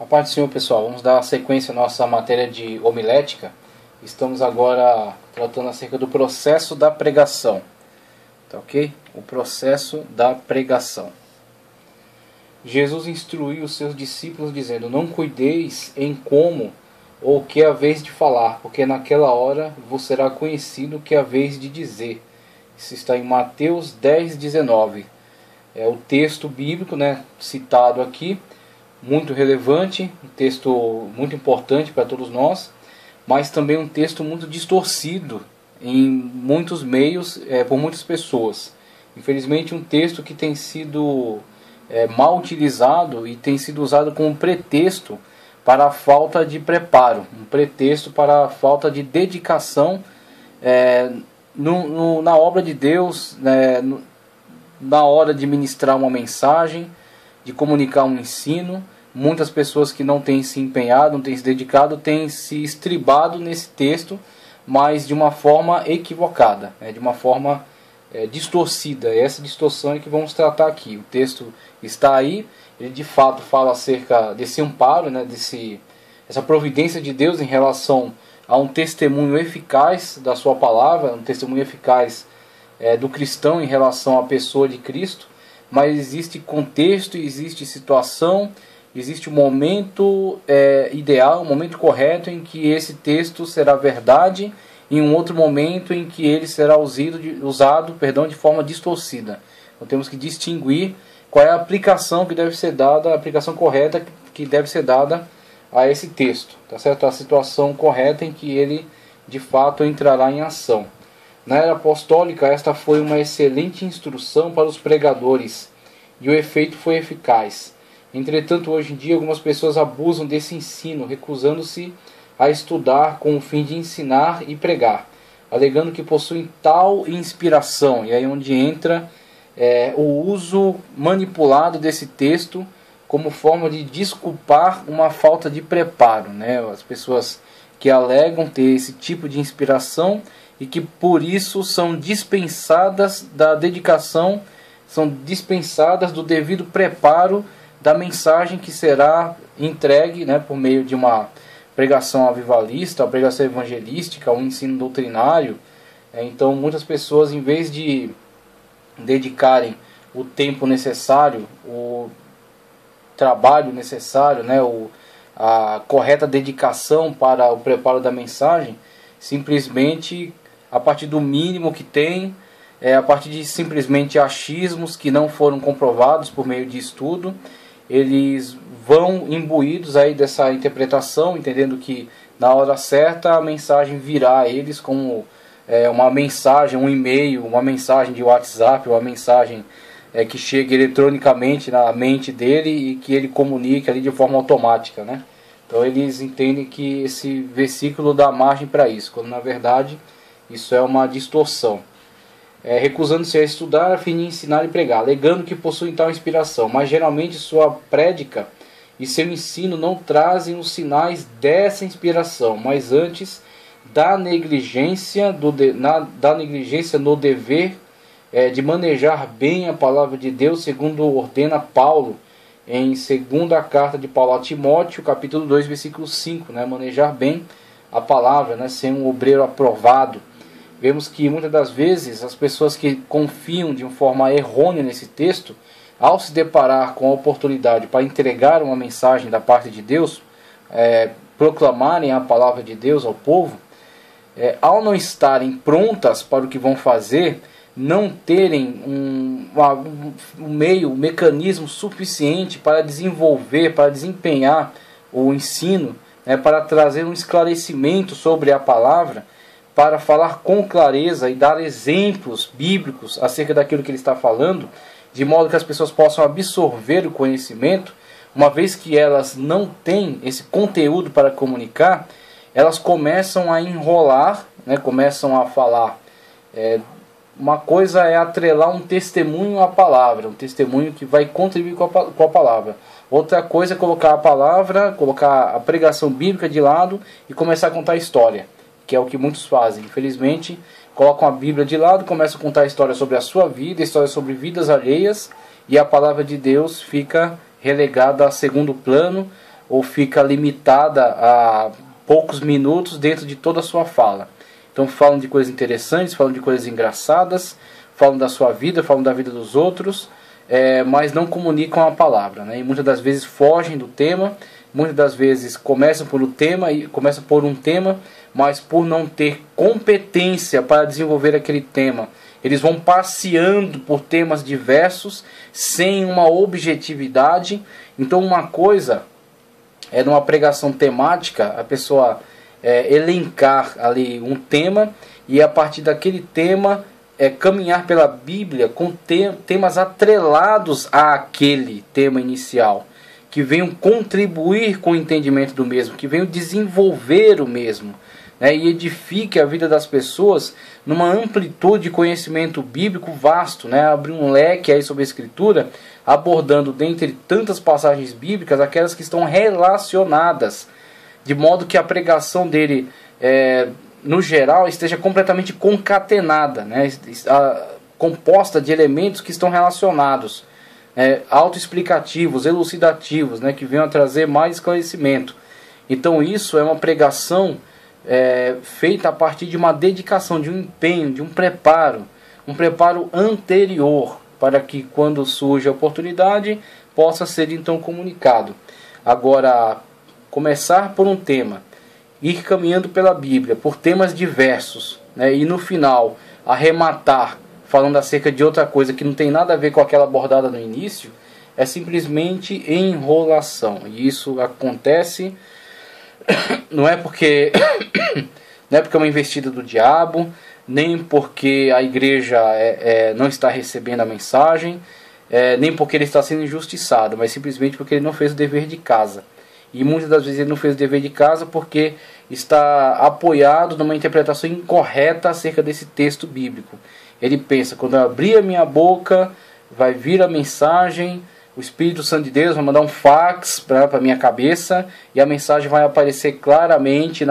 A paz do Senhor, pessoal. Vamos dar sequência à nossa matéria de homilética. Estamos agora tratando acerca do processo da pregação. Tá ok? O processo da pregação. Jesus instruiu os seus discípulos dizendo: não cuideis em como ou que é a vez de falar, porque naquela hora vos será conhecido que é a vez de dizer. Isso está em Mateus 10:19. É o texto bíblico, citado aqui, muito relevante, um texto muito importante para todos nós, mas também um texto muito distorcido em muitos meios, por muitas pessoas. Infelizmente, um texto que tem sido mal utilizado e tem sido usado como pretexto para a falta de preparo, um pretexto para a falta de dedicação na obra de Deus, na hora de ministrar uma mensagem, de comunicar um ensino. Muitas pessoas que não têm se empenhado, não têm se dedicado, têm se estribado nesse texto, mas de uma forma equivocada, de uma forma distorcida. Essa distorção é que vamos tratar aqui. O texto está aí, ele de fato fala acerca desse amparo, essa providência de Deus em relação a um testemunho eficaz da sua palavra, um testemunho eficaz do cristão em relação à pessoa de Cristo. Mas existe contexto, existe situação, existe um momento ideal, um momento correto em que esse texto será verdade, e um outro momento em que ele será usado de forma distorcida. Então temos que distinguir qual é a aplicação que deve ser dada, a aplicação correta que deve ser dada a esse texto, tá certo? A situação correta em que ele de fato entrará em ação. Na era apostólica, esta foi uma excelente instrução para os pregadores, e o efeito foi eficaz. Entretanto, hoje em dia, algumas pessoas abusam desse ensino, recusando-se a estudar com o fim de ensinar e pregar, alegando que possuem tal inspiração. E aí é onde entra o uso manipulado desse texto como forma de desculpar uma falta de preparo. As pessoas que alegam ter esse tipo de inspiração e que por isso são dispensadas da dedicação, são dispensadas do devido preparo da mensagem que será entregue por meio de uma pregação avivalista, uma pregação evangelística, um ensino doutrinário. Então muitas pessoas, em vez de dedicarem o tempo necessário, o trabalho necessário, a correta dedicação para o preparo da mensagem, simplesmente a partir do mínimo que tem, a partir de simplesmente achismos que não foram comprovados por meio de estudo, eles vão imbuídos aí dessa interpretação, entendendo que na hora certa a mensagem virá a eles como uma mensagem, um e-mail, uma mensagem de WhatsApp, uma mensagem que chega eletronicamente na mente dele e que ele comunique ali de forma automática, Então eles entendem que esse versículo dá margem para isso, quando na verdade isso é uma distorção. Recusando-se a estudar a fim de ensinar e pregar, alegando que possuem tal inspiração, mas geralmente sua prédica e seu ensino não trazem os sinais dessa inspiração, mas antes da negligência no dever de manejar bem a palavra de Deus, segundo ordena Paulo em segunda carta de Paulo a Timóteo, capítulo 2, versículo 5, manejar bem a palavra, ser um obreiro aprovado. Vemos que muitas das vezes as pessoas que confiam de uma forma errônea nesse texto, ao se deparar com a oportunidade para entregar uma mensagem da parte de Deus, proclamarem a palavra de Deus ao povo, ao não estarem prontas para o que vão fazer, não terem um mecanismo suficiente para desenvolver, para desempenhar o ensino, para trazer um esclarecimento sobre a palavra, para falar com clareza e dar exemplos bíblicos acerca daquilo que ele está falando, de modo que as pessoas possam absorver o conhecimento. Uma vez que elas não têm esse conteúdo para comunicar, elas começam a enrolar, começam a falar. Uma coisa é atrelar um testemunho à palavra, um testemunho que vai contribuir com a palavra. Outra coisa é colocar a palavra, colocar a pregação bíblica de lado e começar a contar a história, que é o que muitos fazem. Infelizmente, colocam a Bíblia de lado, começam a contar a história sobre a sua vida, história sobre vidas alheias, e a palavra de Deus fica relegada a segundo plano, ou fica limitada a poucos minutos dentro de toda a sua fala. Então falam de coisas interessantes, falam de coisas engraçadas, falam da sua vida, falam da vida dos outros, mas não comunicam a palavra, né? E muitas das vezes fogem do tema, muitas das vezes começam por um tema, mas por não ter competência para desenvolver aquele tema, eles vão passeando por temas diversos, sem uma objetividade. Então uma coisa é numa pregação temática, a pessoa elencar ali um tema, e a partir daquele tema caminhar pela Bíblia com temas atrelados àquele tema inicial, que venham contribuir com o entendimento do mesmo, que venham desenvolver o mesmo, né, e edifique a vida das pessoas numa amplitude de conhecimento bíblico vasto, né, abrir um leque aí sobre a Escritura, abordando dentre tantas passagens bíblicas aquelas que estão relacionadas, de modo que a pregação dele, no geral, esteja completamente concatenada, né, composta de elementos que estão relacionados, autoexplicativos, elucidativos, né, que venham a trazer mais esclarecimento. Então isso é uma pregação feita a partir de uma dedicação, de um empenho, de um preparo anterior, para que quando surge a oportunidade possa ser então comunicado. Agora, começar por um tema, ir caminhando pela Bíblia por temas diversos, né, e no final arrematar falando acerca de outra coisa que não tem nada a ver com aquela abordada no início, é simplesmente enrolação. E isso acontece não é porque é uma investida do diabo, nem porque a igreja não está recebendo a mensagem, nem porque ele está sendo injustiçado, mas simplesmente porque ele não fez o dever de casa. E muitas das vezes ele não fez o dever de casa porque está apoiado numa interpretação incorreta acerca desse texto bíblico. Ele pensa, quando eu abrir a minha boca, vai vir a mensagem, o Espírito Santo de Deus vai mandar um fax para a minha cabeça, e a mensagem vai aparecer claramente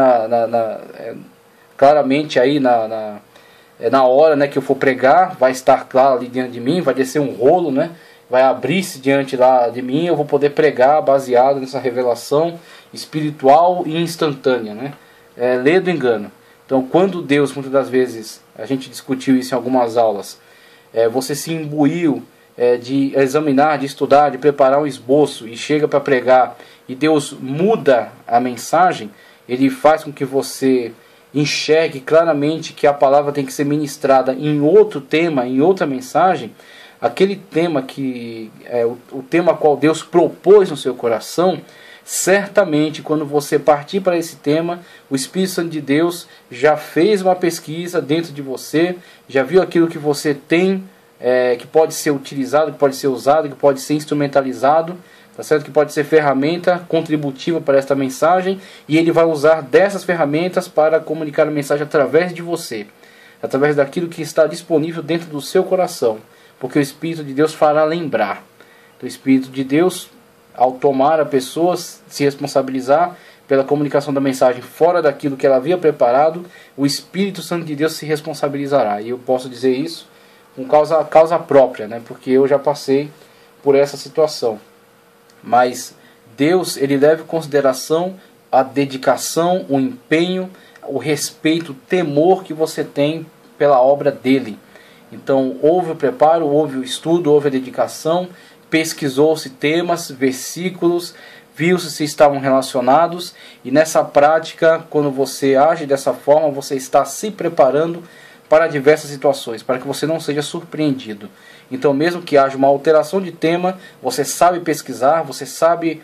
aí na hora, né, que eu for pregar, vai estar claro ali diante de mim, vai descer um rolo, né, vai abrir-se diante lá de mim, eu vou poder pregar baseado nessa revelação espiritual e instantânea, né, lê do engano. Então, quando Deus, muitas das vezes, a gente discutiu isso em algumas aulas, você se imbuiu de examinar, de estudar, de preparar um esboço e chega para pregar, e Deus muda a mensagem, Ele faz com que você enxergue claramente que a palavra tem que ser ministrada em outro tema, em outra mensagem, aquele tema que o tema qual Deus propôs no seu coração, certamente quando você partir para esse tema, o Espírito Santo de Deus já fez uma pesquisa dentro de você, já viu aquilo que você tem, que pode ser utilizado, que pode ser usado, que pode ser instrumentalizado, tá certo? Que pode ser ferramenta contributiva para esta mensagem, e ele vai usar dessas ferramentas para comunicar a mensagem através de você, através daquilo que está disponível dentro do seu coração, porque o Espírito de Deus fará lembrar. Então, o Espírito de Deus, ao tomar a pessoa, se responsabilizar pela comunicação da mensagem fora daquilo que ela havia preparado, o Espírito Santo de Deus se responsabilizará. E eu posso dizer isso com causa própria, né? Porque eu já passei por essa situação. Mas Deus, ele leva em consideração a dedicação, o empenho, o respeito, o temor que você tem pela obra dele. Então houve o preparo, houve o estudo, houve a dedicação, pesquisou-se temas, versículos, viu-se se estavam relacionados, e nessa prática, quando você age dessa forma, você está se preparando para diversas situações, para que você não seja surpreendido. Então, mesmo que haja uma alteração de tema, você sabe pesquisar, você sabe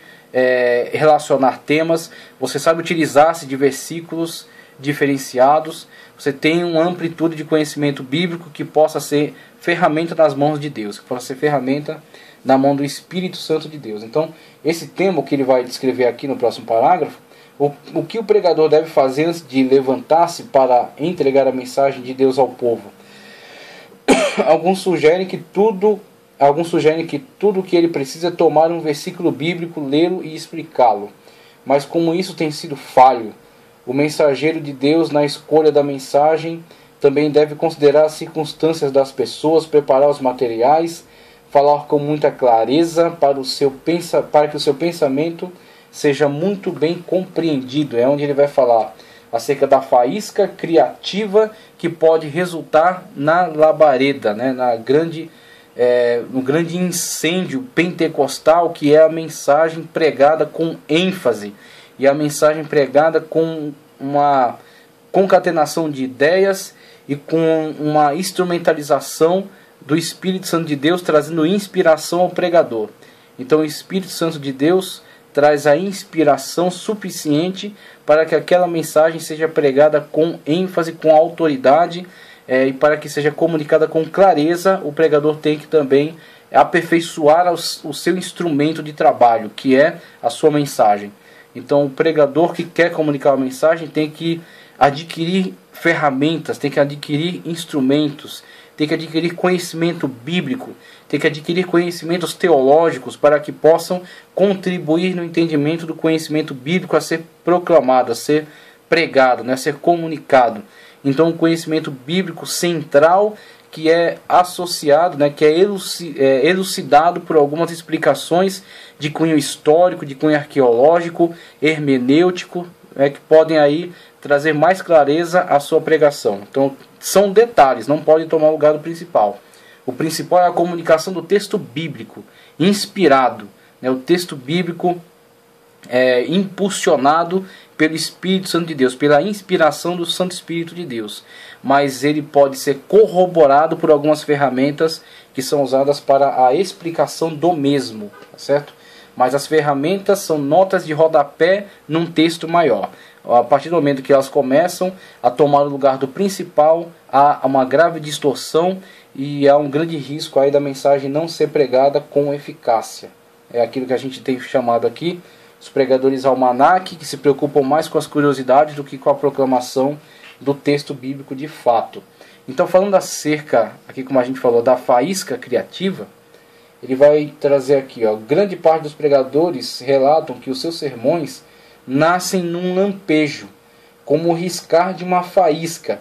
relacionar temas, você sabe utilizar-se de versículos diferenciados, você tem uma amplitude de conhecimento bíblico que possa ser ferramenta nas mãos de Deus, que possa ser ferramenta na mão do Espírito Santo de Deus. Então, esse tema que ele vai descrever aqui no próximo parágrafo, o que o pregador deve fazer antes de levantar-se para entregar a mensagem de Deus ao povo. Alguns sugerem que tudo o que ele precisa é tomar um versículo bíblico, lê-lo e explicá-lo. Mas como isso tem sido falho, o mensageiro de Deus, na escolha da mensagem, também deve considerar as circunstâncias das pessoas, preparar os materiais, falar com muita clareza para que o seu pensamento seja muito bem compreendido. É onde ele vai falar acerca da faísca criativa que pode resultar na labareda, né? No grande incêndio pentecostal, que é a mensagem pregada com ênfase, e a mensagem pregada com uma concatenação de ideias e com uma instrumentalização do Espírito Santo de Deus, trazendo inspiração ao pregador. Então o Espírito Santo de Deus traz a inspiração suficiente para que aquela mensagem seja pregada com ênfase, com autoridade, e para que seja comunicada com clareza. O pregador tem que também aperfeiçoar o seu instrumento de trabalho, que é a sua mensagem. Então o pregador que quer comunicar a mensagem tem que adquirir ferramentas, tem que adquirir instrumentos, tem que adquirir conhecimento bíblico, tem que adquirir conhecimentos teológicos para que possam contribuir no entendimento do conhecimento bíblico a ser proclamado, a ser pregado, né, a ser comunicado. Então, o conhecimento bíblico central que é associado, né, que é elucidado por algumas explicações de cunho histórico, de cunho arqueológico, hermenêutico, que podem aí trazer mais clareza à sua pregação. Então, são detalhes, não podem tomar lugar do principal. O principal é a comunicação do texto bíblico, inspirado, né, o texto bíblico impulsionado pelo Espírito Santo de Deus, pela inspiração do Santo Espírito de Deus. Mas ele pode ser corroborado por algumas ferramentas que são usadas para a explicação do mesmo, tá certo? Mas as ferramentas são notas de rodapé num texto maior. A partir do momento que elas começam a tomar o lugar do principal, há uma grave distorção e há um grande risco aí da mensagem não ser pregada com eficácia. É aquilo que a gente tem chamado aqui os pregadores almanaque, que se preocupam mais com as curiosidades do que com a proclamação do texto bíblico de fato. Então, falando acerca, aqui como a gente falou, da faísca criativa, ele vai trazer aqui, grande parte dos pregadores relatam que os seus sermões nascem num lampejo, como o riscar de uma faísca,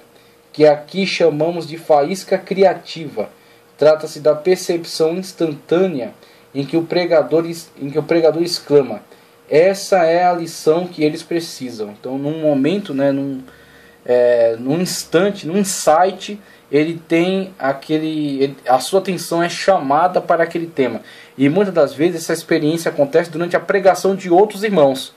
que aqui chamamos de faísca criativa. Trata-se da percepção instantânea em que o pregador exclama: essa é a lição que eles precisam. Então, num momento, né, num instante, num insight, ele tem a sua atenção é chamada para aquele tema. E muitas das vezes essa experiência acontece durante a pregação de outros irmãos.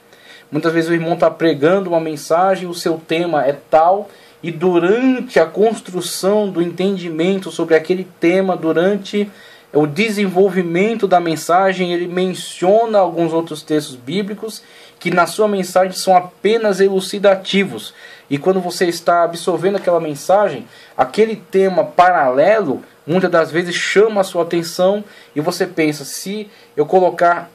Muitas vezes o irmão está pregando uma mensagem, o seu tema é tal, e durante a construção do entendimento sobre aquele tema, durante o desenvolvimento da mensagem, ele menciona alguns outros textos bíblicos que na sua mensagem são apenas elucidativos. E quando você está absorvendo aquela mensagem, aquele tema paralelo muitas das vezes chama a sua atenção e você pensa, se eu colocar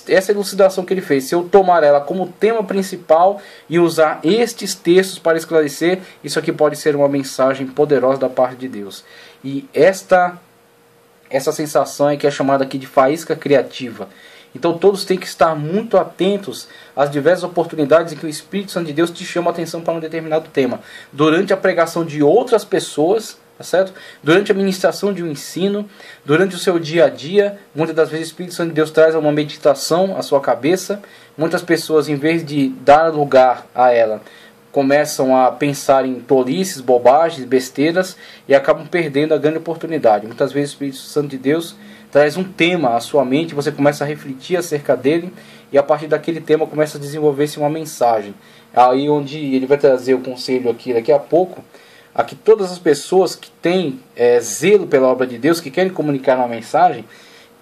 essa elucidação que ele fez, se eu tomar ela como tema principal e usar estes textos para esclarecer, isso aqui pode ser uma mensagem poderosa da parte de Deus. E essa sensação é que é chamada aqui de faísca criativa. Então todos têm que estar muito atentos às diversas oportunidades em que o Espírito Santo de Deus te chama a atenção para um determinado tema. Durante a pregação de outras pessoas, tá certo? Durante a ministração de um ensino, durante o seu dia a dia, muitas das vezes o Espírito Santo de Deus traz uma meditação à sua cabeça. Muitas pessoas, em vez de dar lugar a ela, começam a pensar em tolices, bobagens, besteiras e acabam perdendo a grande oportunidade. Muitas vezes o Espírito Santo de Deus traz um tema à sua mente, você começa a refletir acerca dele e a partir daquele tema começa a desenvolver-se uma mensagem. Aí onde ele vai trazer o conselho aqui daqui a pouco, a que todas as pessoas que têm zelo pela obra de Deus, que querem comunicar uma mensagem,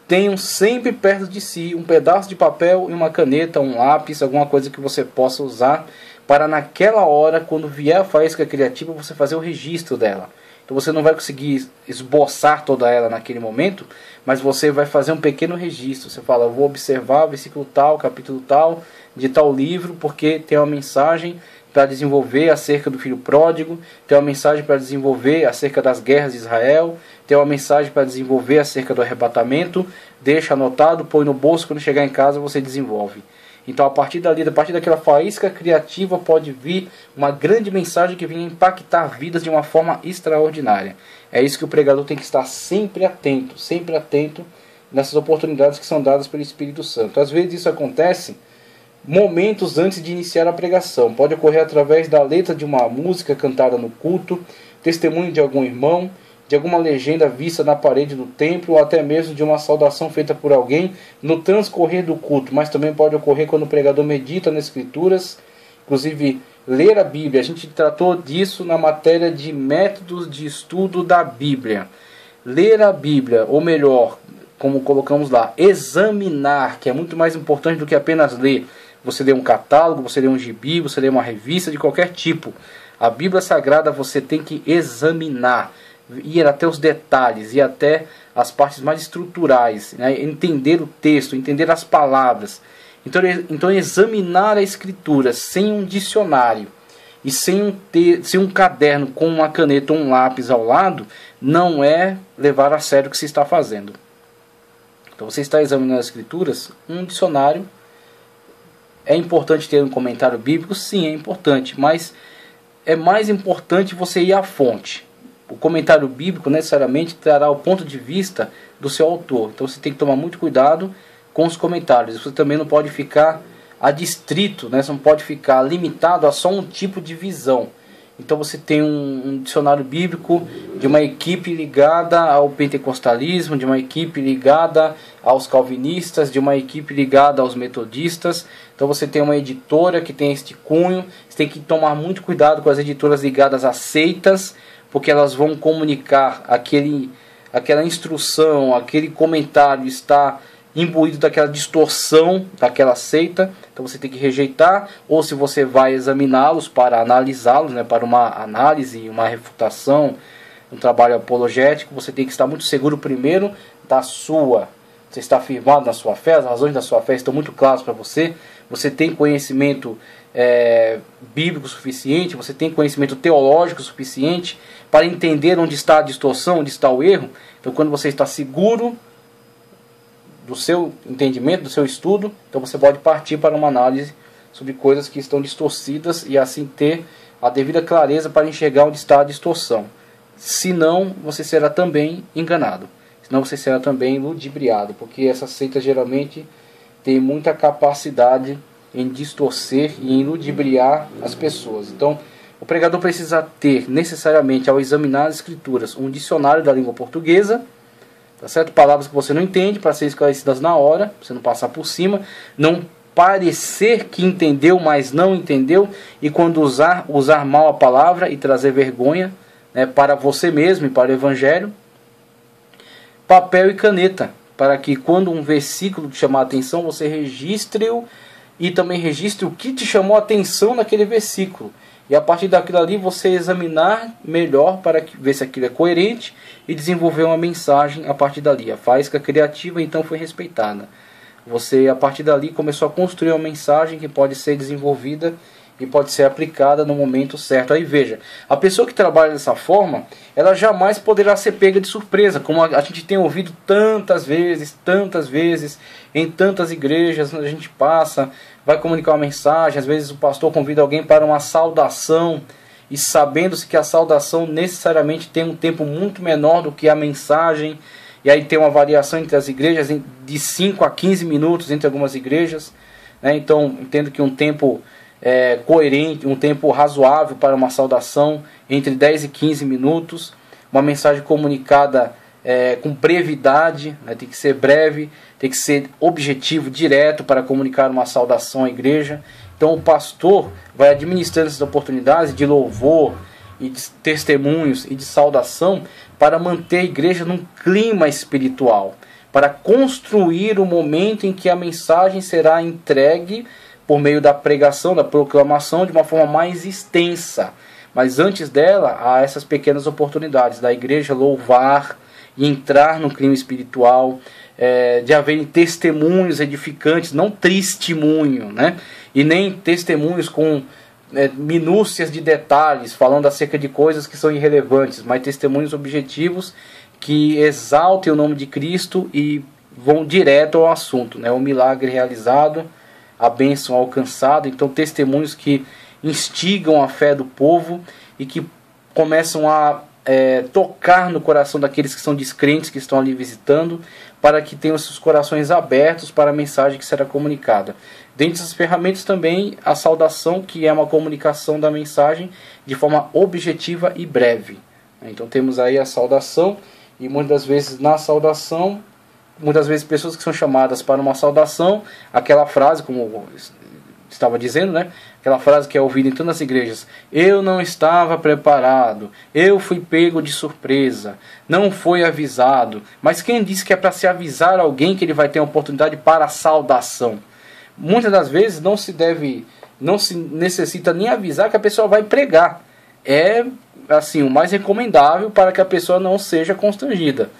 tenham sempre perto de si um pedaço de papel e uma caneta, um lápis, alguma coisa que você possa usar para naquela hora, quando vier a faísca criativa, você fazer o registro dela. Então você não vai conseguir esboçar toda ela naquele momento, mas você vai fazer um pequeno registro. Você fala, eu vou observar o versículo tal, capítulo tal, de tal livro, porque tem uma mensagem para desenvolver acerca do filho pródigo, tem uma mensagem para desenvolver acerca das guerras de Israel, tem uma mensagem para desenvolver acerca do arrebatamento. Deixa anotado, põe no bolso, quando chegar em casa você desenvolve. Então a partir dali, a partir daquela faísca criativa, pode vir uma grande mensagem que venha impactar vidas de uma forma extraordinária. É isso que o pregador tem que estar sempre atento nessas oportunidades que são dadas pelo Espírito Santo. Às vezes isso acontece momentos antes de iniciar a pregação. Pode ocorrer através da letra de uma música cantada no culto, testemunho de algum irmão, de alguma legenda vista na parede do templo, ou até mesmo de uma saudação feita por alguém no transcorrer do culto. Mas também pode ocorrer quando o pregador medita nas Escrituras, inclusive ler a Bíblia. A gente tratou disso na matéria de métodos de estudo da Bíblia. Ler a Bíblia, ou melhor, como colocamos lá, examinar, que é muito mais importante do que apenas ler. Você lê um catálogo, você lê um gibi, você lê uma revista de qualquer tipo. A Bíblia Sagrada você tem que examinar, ir até os detalhes, ir até as partes mais estruturais, né? Entender o texto, entender as palavras. Então examinar a Escritura sem um dicionário e sem um caderno com uma caneta ou um lápis ao lado, não é levar a sério o que se está fazendo. Então você está examinando as Escrituras, um dicionário. É importante ter um comentário bíblico? Sim, é importante, mas é mais importante você ir à fonte. O comentário bíblico necessariamente trará o ponto de vista do seu autor. Então você tem que tomar muito cuidado com os comentários. Você também não pode ficar adstrito, né? Você não pode ficar limitado a só um tipo de visão. Então você tem um dicionário bíblico de uma equipe ligada ao pentecostalismo, de uma equipe ligada aos calvinistas, de uma equipe ligada aos metodistas. Então você tem uma editora que tem este cunho. Você tem que tomar muito cuidado com as editoras ligadas a seitas, porque elas vão comunicar aquela instrução, aquele comentário está imbuído daquela distorção daquela seita. Então você tem que rejeitar, ou se você vai examiná-los para analisá-los, né, para uma análise, uma refutação, um trabalho apologético, você tem que estar muito seguro primeiro você está firmado na sua fé, as razões da sua fé estão muito claras para você, você tem conhecimento bíblico suficiente, você tem conhecimento teológico suficiente para entender onde está a distorção, onde está o erro. Então quando você está seguro do seu entendimento, do seu estudo, então você pode partir para uma análise sobre coisas que estão distorcidas e assim ter a devida clareza para enxergar onde está a distorção. Senão você será também enganado, senão você será também ludibriado, porque essa seita geralmente tem muita capacidade em distorcer e em ludibriar as pessoas. Então o pregador precisa ter necessariamente, ao examinar as Escrituras, um dicionário da língua portuguesa, tá certo? Palavras que você não entende, para ser esclarecidas na hora, você não passar por cima, não parecer que entendeu, mas não entendeu, e quando usar mal a palavra e trazer vergonha, né, para você mesmo e para o Evangelho. Papel e caneta, para que quando um versículo te chamar a atenção, você registre-o e também registre o que te chamou a atenção naquele versículo. E a partir daquilo ali você examinar melhor para ver se aquilo é coerente e desenvolver uma mensagem a partir dali. A faísca criativa então foi respeitada. Você a partir dali começou a construir uma mensagem que pode ser desenvolvida e pode ser aplicada no momento certo. Aí veja, a pessoa que trabalha dessa forma, ela jamais poderá ser pega de surpresa, como a gente tem ouvido tantas vezes, em tantas igrejas, a gente passa, vai comunicar uma mensagem, às vezes o pastor convida alguém para uma saudação, e sabendo-se que a saudação necessariamente tem um tempo muito menor do que a mensagem, e aí tem uma variação entre as igrejas de 5 a 15 minutos entre algumas igrejas, né? Então entendo que um tempo coerente, um tempo razoável para uma saudação, entre 10 e 15 minutos, uma mensagem comunicada com brevidade, né? Tem que ser breve, tem que ser objetivo, direto para comunicar uma saudação à igreja. Então o pastor vai administrando essas oportunidades de louvor e de testemunhos e de saudação para manter a igreja num clima espiritual, para construir o momento em que a mensagem será entregue por meio da pregação, da proclamação, de uma forma mais extensa. Mas antes dela, há essas pequenas oportunidades da igreja louvar e entrar no clima espiritual, de haverem testemunhos edificantes, não testemunho, né? E nem testemunhos com minúcias de detalhes, falando acerca de coisas que são irrelevantes, mas testemunhos objetivos que exaltem o nome de Cristo e vão direto ao assunto, né? O milagre realizado, a bênção alcançada. Então testemunhos que instigam a fé do povo e que começam a tocar no coração daqueles que são descrentes, que estão ali visitando, para que tenham seus corações abertos para a mensagem que será comunicada. Dentre essas ferramentas também a saudação, que é uma comunicação da mensagem de forma objetiva e breve. Então temos aí a saudação, e muitas vezes na saudação, muitas vezes pessoas que são chamadas para uma saudação, aquela frase, como estava dizendo, né? Aquela frase que é ouvida em todas as igrejas: eu não estava preparado, eu fui pego de surpresa, não foi avisado. Mas quem disse que é para se avisar alguém que ele vai ter a oportunidade para a saudação? Muitas das vezes não se necessita nem avisar que a pessoa vai pregar. É assim, o mais recomendável para que a pessoa não seja constrangida.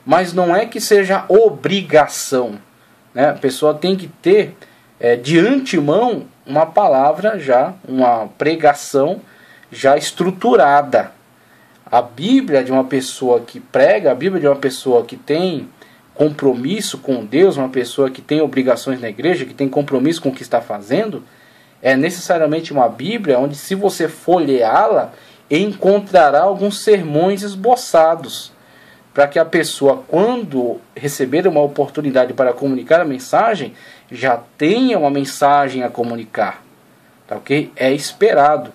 Mas não é que seja obrigação, né? A pessoa tem que ter de antemão uma palavra já, uma pregação já estruturada. A Bíblia de uma pessoa que prega, a Bíblia de uma pessoa que tem compromisso com Deus, uma pessoa que tem obrigações na igreja, que tem compromisso com o que está fazendo, é necessariamente uma Bíblia onde, se você folheá-la, encontrará alguns sermões esboçados, para que a pessoa, quando receber uma oportunidade para comunicar a mensagem, já tenha uma mensagem a comunicar. Tá, ok? É esperado.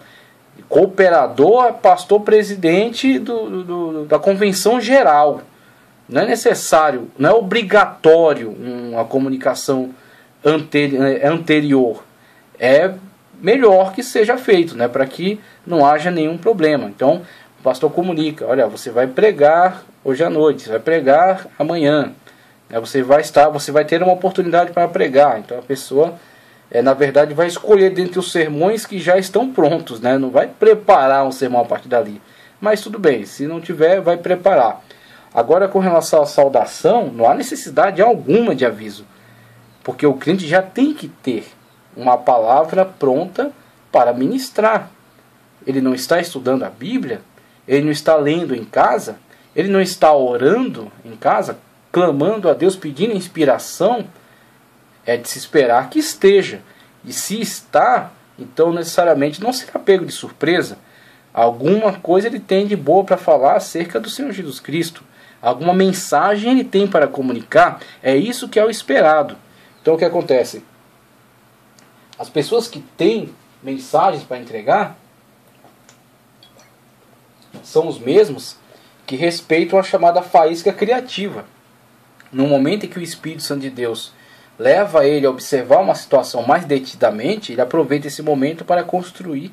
Cooperador é pastor presidente da convenção geral. Não é necessário, não é obrigatório uma comunicação anterior. É melhor que seja feito, né, para que não haja nenhum problema. Então, o pastor comunica: olha, você vai pregar hoje à noite, você vai pregar amanhã, né, você vai ter uma oportunidade para pregar. Então a pessoa, na verdade, vai escolher dentre os sermões que já estão prontos, né, não vai preparar um sermão a partir dali. Mas tudo bem, se não tiver, vai preparar. Agora, com relação à saudação, não há necessidade alguma de aviso, porque o crente já tem que ter uma palavra pronta para ministrar. Ele não está estudando a Bíblia, ele não está lendo em casa, ele não está orando em casa, clamando a Deus, pedindo inspiração. É de se esperar que esteja. E se está, então necessariamente não será pego de surpresa. Alguma coisa ele tem de boa para falar acerca do Senhor Jesus Cristo. Alguma mensagem ele tem para comunicar. É isso que é o esperado. Então o que acontece? As pessoas que têm mensagens para entregar são os mesmos que respeitam a chamada faísca criativa. No momento em que o Espírito Santo de Deus leva ele a observar uma situação mais detidamente, ele aproveita esse momento para construir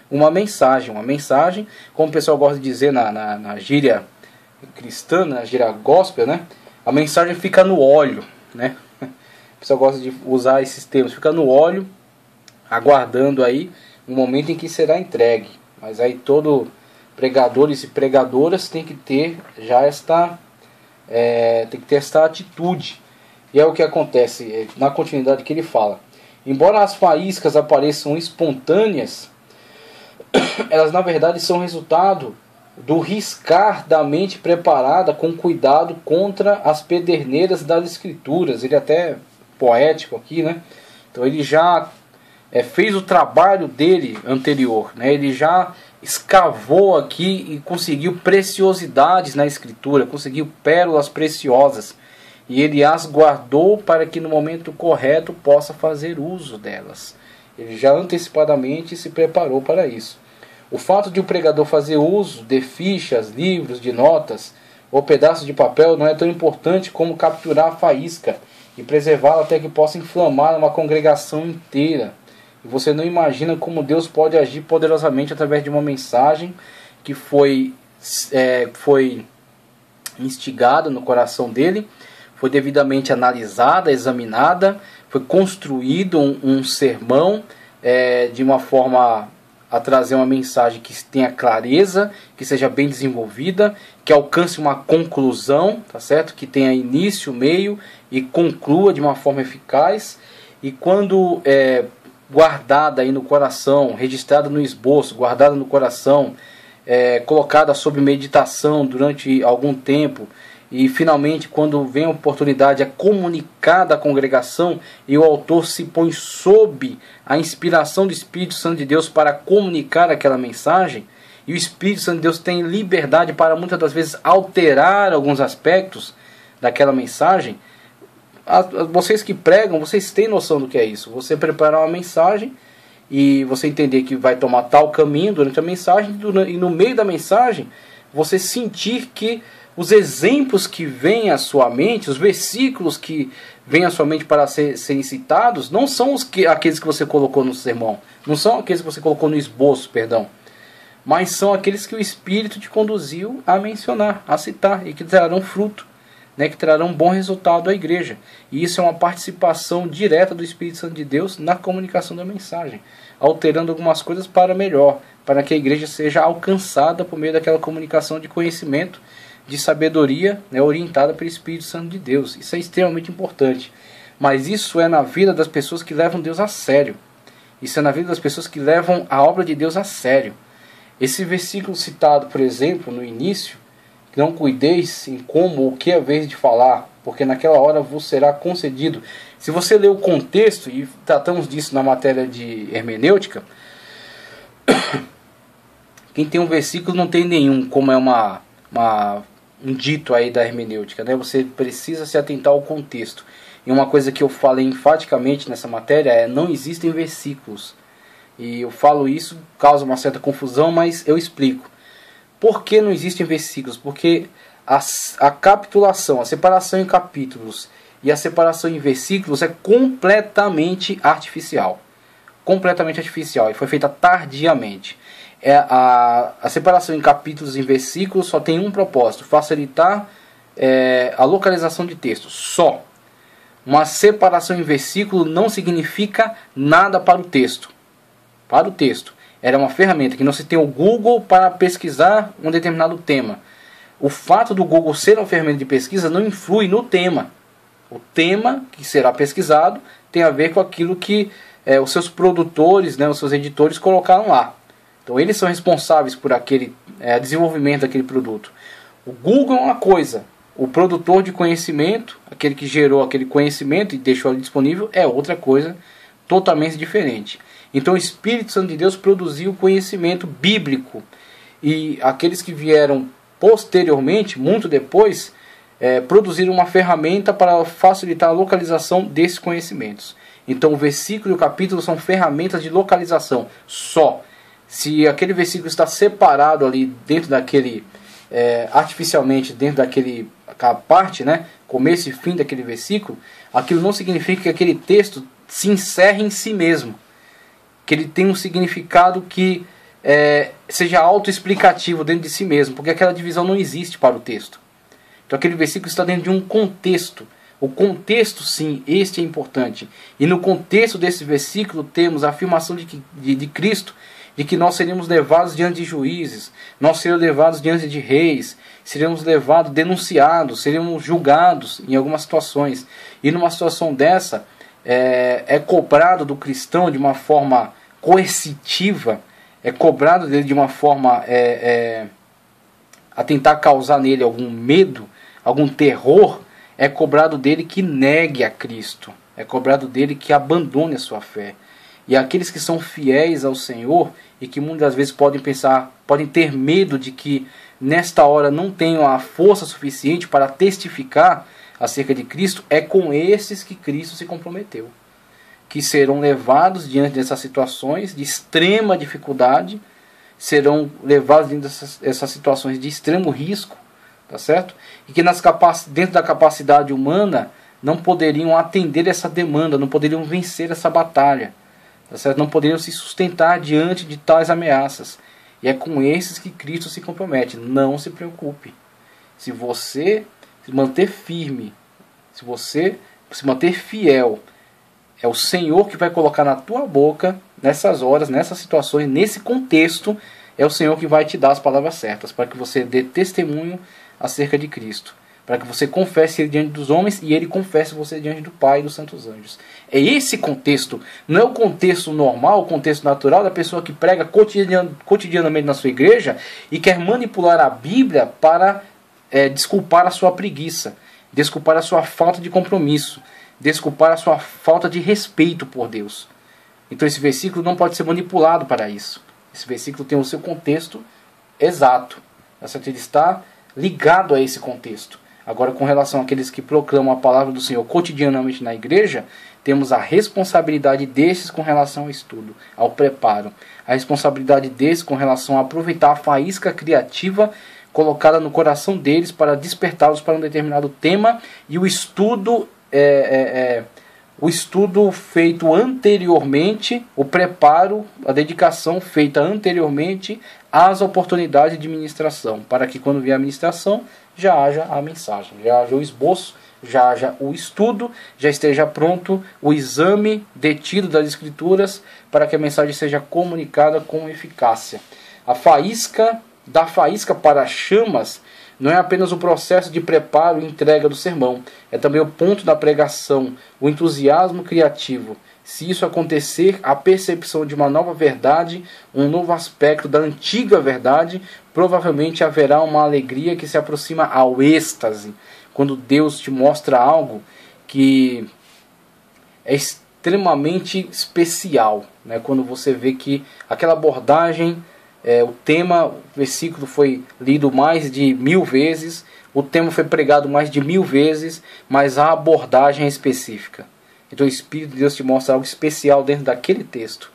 uma mensagem. Uma mensagem, como o pessoal gosta de dizer na gíria cristã, na gíria gospel, né? A mensagem fica no óleo, né? O pessoal gosta de usar esses termos: fica no óleo, aguardando aí o momento em que será entregue. Mas aí todo pregadores e pregadoras tem que ter já esta atitude. E é o que acontece na continuidade que ele fala: embora as faíscas apareçam espontâneas, elas na verdade são resultado do riscar da mente preparada com cuidado contra as pederneiras das Escrituras. Ele é até poético aqui, né? Então ele já fez o trabalho dele anterior, né? Ele já escavou aqui e conseguiu preciosidades na Escritura, conseguiu pérolas preciosas, e ele as guardou para que no momento correto possa fazer uso delas. Ele já antecipadamente se preparou para isso. O fato de o pregador fazer uso de fichas, livros, de notas ou pedaços de papel não é tão importante como capturar a faísca e preservá-la até que possa inflamar uma congregação inteira. E você não imagina como Deus pode agir poderosamente através de uma mensagem que foi instigada no coração dele, foi devidamente analisada, examinada, foi construído um sermão de uma forma a trazer uma mensagem que tenha clareza, que seja bem desenvolvida, que alcance uma conclusão, tá certo? Que tenha início, meio e conclua de uma forma eficaz. E quando guardada aí no coração, registrada no esboço, guardada no coração, colocada sob meditação durante algum tempo, e finalmente quando vem a oportunidade é comunicada à congregação e o autor se põe sob a inspiração do Espírito Santo de Deus para comunicar aquela mensagem, e o Espírito Santo de Deus tem liberdade para muitas das vezes alterar alguns aspectos daquela mensagem, vocês que pregam, vocês têm noção do que é isso. Você preparar uma mensagem e você entender que vai tomar tal caminho durante a mensagem, e no meio da mensagem você sentir que os exemplos que vêm à sua mente, os versículos que vêm à sua mente para serem citados, não são aqueles que você colocou no sermão, não são aqueles que você colocou no esboço, perdão, mas são aqueles que o Espírito te conduziu a mencionar, a citar, e que trarão fruto, né, que trarão um bom resultado à igreja. E isso é uma participação direta do Espírito Santo de Deus na comunicação da mensagem, alterando algumas coisas para melhor, para que a igreja seja alcançada por meio daquela comunicação de conhecimento, de sabedoria, né, orientada pelo Espírito Santo de Deus. Isso é extremamente importante. Mas isso é na vida das pessoas que levam Deus a sério. Isso é na vida das pessoas que levam a obra de Deus a sério. Esse versículo citado, por exemplo, no início, não cuideis em como ou que é vez de falar, porque naquela hora vos será concedido. Se você ler o contexto, e tratamos disso na matéria de hermenêutica, quem tem um versículo não tem nenhum, como é um dito aí da hermenêutica, né? Você precisa se atentar ao contexto. E uma coisa que eu falei enfaticamente nessa matéria é: não existem versículos. E eu falo isso, causa uma certa confusão, mas eu explico. Por que não existem versículos? Porque a capitulação, a separação em capítulos e a separação em versículos é completamente artificial. Completamente artificial, e foi feita tardiamente. A separação em capítulos e em versículos só tem um propósito: facilitar a localização de texto. Só. Uma separação em versículo não significa nada para o texto. Para o texto. Era uma ferramenta que não se tem o Google para pesquisar um determinado tema. O fato do Google ser uma ferramenta de pesquisa não influi no tema. O tema que será pesquisado tem a ver com aquilo que os seus produtores, né, os seus editores colocaram lá. Então eles são responsáveis por aquele desenvolvimento daquele produto. O Google é uma coisa, o produtor de conhecimento, aquele que gerou aquele conhecimento e deixou ele disponível, é outra coisa totalmente diferente. Então o Espírito Santo de Deus produziu conhecimento bíblico, e aqueles que vieram posteriormente, muito depois, produziram uma ferramenta para facilitar a localização desses conhecimentos. Então o versículo e o capítulo são ferramentas de localização só. Se aquele versículo está separado ali dentro daquele, artificialmente dentro daquela parte, né, começo e fim daquele versículo, aquilo não significa que aquele texto se encerre em si mesmo, que ele tenha um significado que seja autoexplicativo dentro de si mesmo, porque aquela divisão não existe para o texto. Então aquele versículo está dentro de um contexto. O contexto, sim, este é importante. E no contexto desse versículo temos a afirmação de Cristo, de que nós seremos levados diante de juízes, nós seremos levados diante de reis, seremos levados, denunciados, seremos julgados em algumas situações. E numa situação dessa, é cobrado do cristão de uma forma coercitiva, é cobrado dele de uma forma a tentar causar nele algum medo, algum terror, é cobrado dele que negue a Cristo, é cobrado dele que abandone a sua fé. E aqueles que são fiéis ao Senhor e que muitas vezes podem ter medo de que nesta hora não tenham a força suficiente para testificar acerca de Cristo, é com esses que Cristo se comprometeu, que serão levados diante dessas situações de extrema dificuldade, serão levados dentro dessas situações de extremo risco, tá certo? E que dentro da capacidade humana não poderiam atender essa demanda, não poderiam vencer essa batalha, tá certo? Não poderiam se sustentar diante de tais ameaças. E é com esses que Cristo se compromete. Não se preocupe. Se você se manter firme, se você se manter fiel, é o Senhor que vai colocar na tua boca, nessas horas, nessas situações, nesse contexto, é o Senhor que vai te dar as palavras certas, para que você dê testemunho acerca de Cristo, para que você confesse Ele diante dos homens e Ele confesse você diante do Pai e dos santos anjos. É esse contexto, não é o contexto normal, o contexto natural da pessoa que prega cotidianamente na sua igreja e quer manipular a Bíblia para desculpar a sua preguiça, desculpar a sua falta de compromisso, desculpar a sua falta de respeito por Deus. Então esse versículo não pode ser manipulado para isso. Esse versículo tem o seu contexto exato. Ele está ligado a esse contexto. Agora, com relação àqueles que proclamam a palavra do Senhor cotidianamente na igreja, temos a responsabilidade desses com relação ao estudo, ao preparo. A responsabilidade desses com relação a aproveitar a faísca criativa colocada no coração deles para despertá-los para um determinado tema, e o estudo feito anteriormente, o preparo, a dedicação feita anteriormente às oportunidades de ministração, para que quando vier a ministração já haja a mensagem, já haja o esboço, já haja o estudo, já esteja pronto o exame detido das Escrituras, para que a mensagem seja comunicada com eficácia. Da faísca para as chamas não é apenas o processo de preparo e entrega do sermão, é também o ponto da pregação, o entusiasmo criativo. Se isso acontecer, a percepção de uma nova verdade, um novo aspecto da antiga verdade, provavelmente haverá uma alegria que se aproxima ao êxtase, quando Deus te mostra algo que é extremamente especial, né? Quando você vê que aquela abordagem, o tema, o versículo foi lido mais de 1000 vezes, o tema foi pregado mais de 1000 vezes, mas a abordagem é específica. Então o Espírito de Deus te mostra algo especial dentro daquele texto,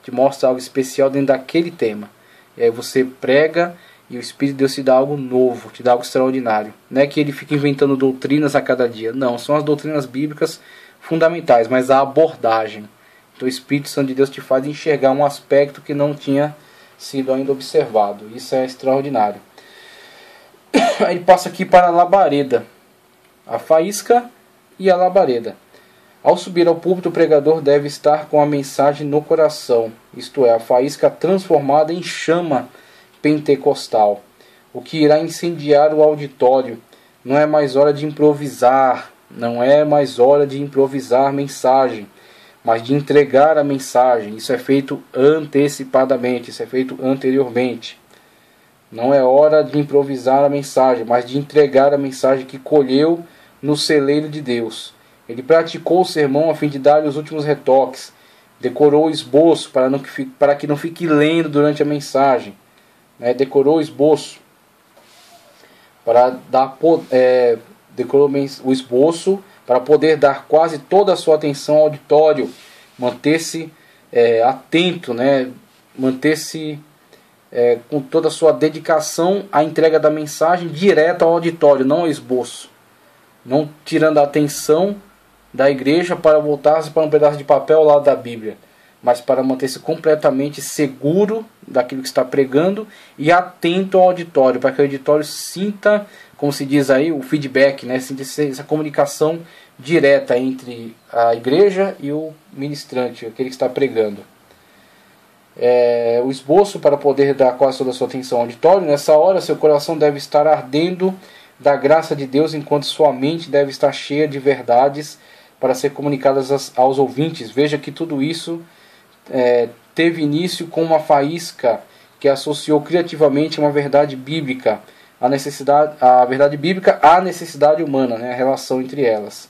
te mostra algo especial dentro daquele tema. E aí você prega e o Espírito de Deus te dá algo novo, te dá algo extraordinário. Não é que ele fica inventando doutrinas a cada dia, não, são as doutrinas bíblicas fundamentais, mas a abordagem. Então o Espírito Santo de Deus te faz enxergar um aspecto que não tinha sido ainda observado. Isso é extraordinário. Aí ele passa aqui para a labareda, a faísca e a labareda. Ao subir ao púlpito, o pregador deve estar com a mensagem no coração, isto é, a faísca transformada em chama pentecostal, o que irá incendiar o auditório. Não é mais hora de improvisar, não é mais hora de improvisar mensagem, mas de entregar a mensagem. Isso é feito antecipadamente, isso é feito anteriormente. Não é hora de improvisar a mensagem, mas de entregar a mensagem que colheu no celeiro de Deus. Ele praticou o sermão a fim de dar-lhe os últimos retoques. Decorou o esboço para que não fique lendo durante a mensagem. Decorou o esboço para decorou o esboço para poder dar quase toda a sua atenção ao auditório, manter-se atento, manter-se com toda a sua dedicação à entrega da mensagem direta ao auditório, não ao esboço, não tirando a atenção da igreja para voltar-se para um pedaço de papel ao lado da Bíblia, mas para manter-se completamente seguro daquilo que está pregando e atento ao auditório, para que o auditório sinta, como se diz aí, o feedback, sinta essa comunicação direta entre a igreja e o ministrante, aquele que está pregando. O esboço para poder dar quase toda a sua atenção ao auditório. Nessa hora, seu coração deve estar ardendo da graça de Deus, enquanto sua mente deve estar cheia de verdades para ser comunicadas aos ouvintes. Veja que tudo isso teve início com uma faísca que associou criativamente uma verdade bíblica, a verdade bíblica à necessidade humana, a relação entre elas.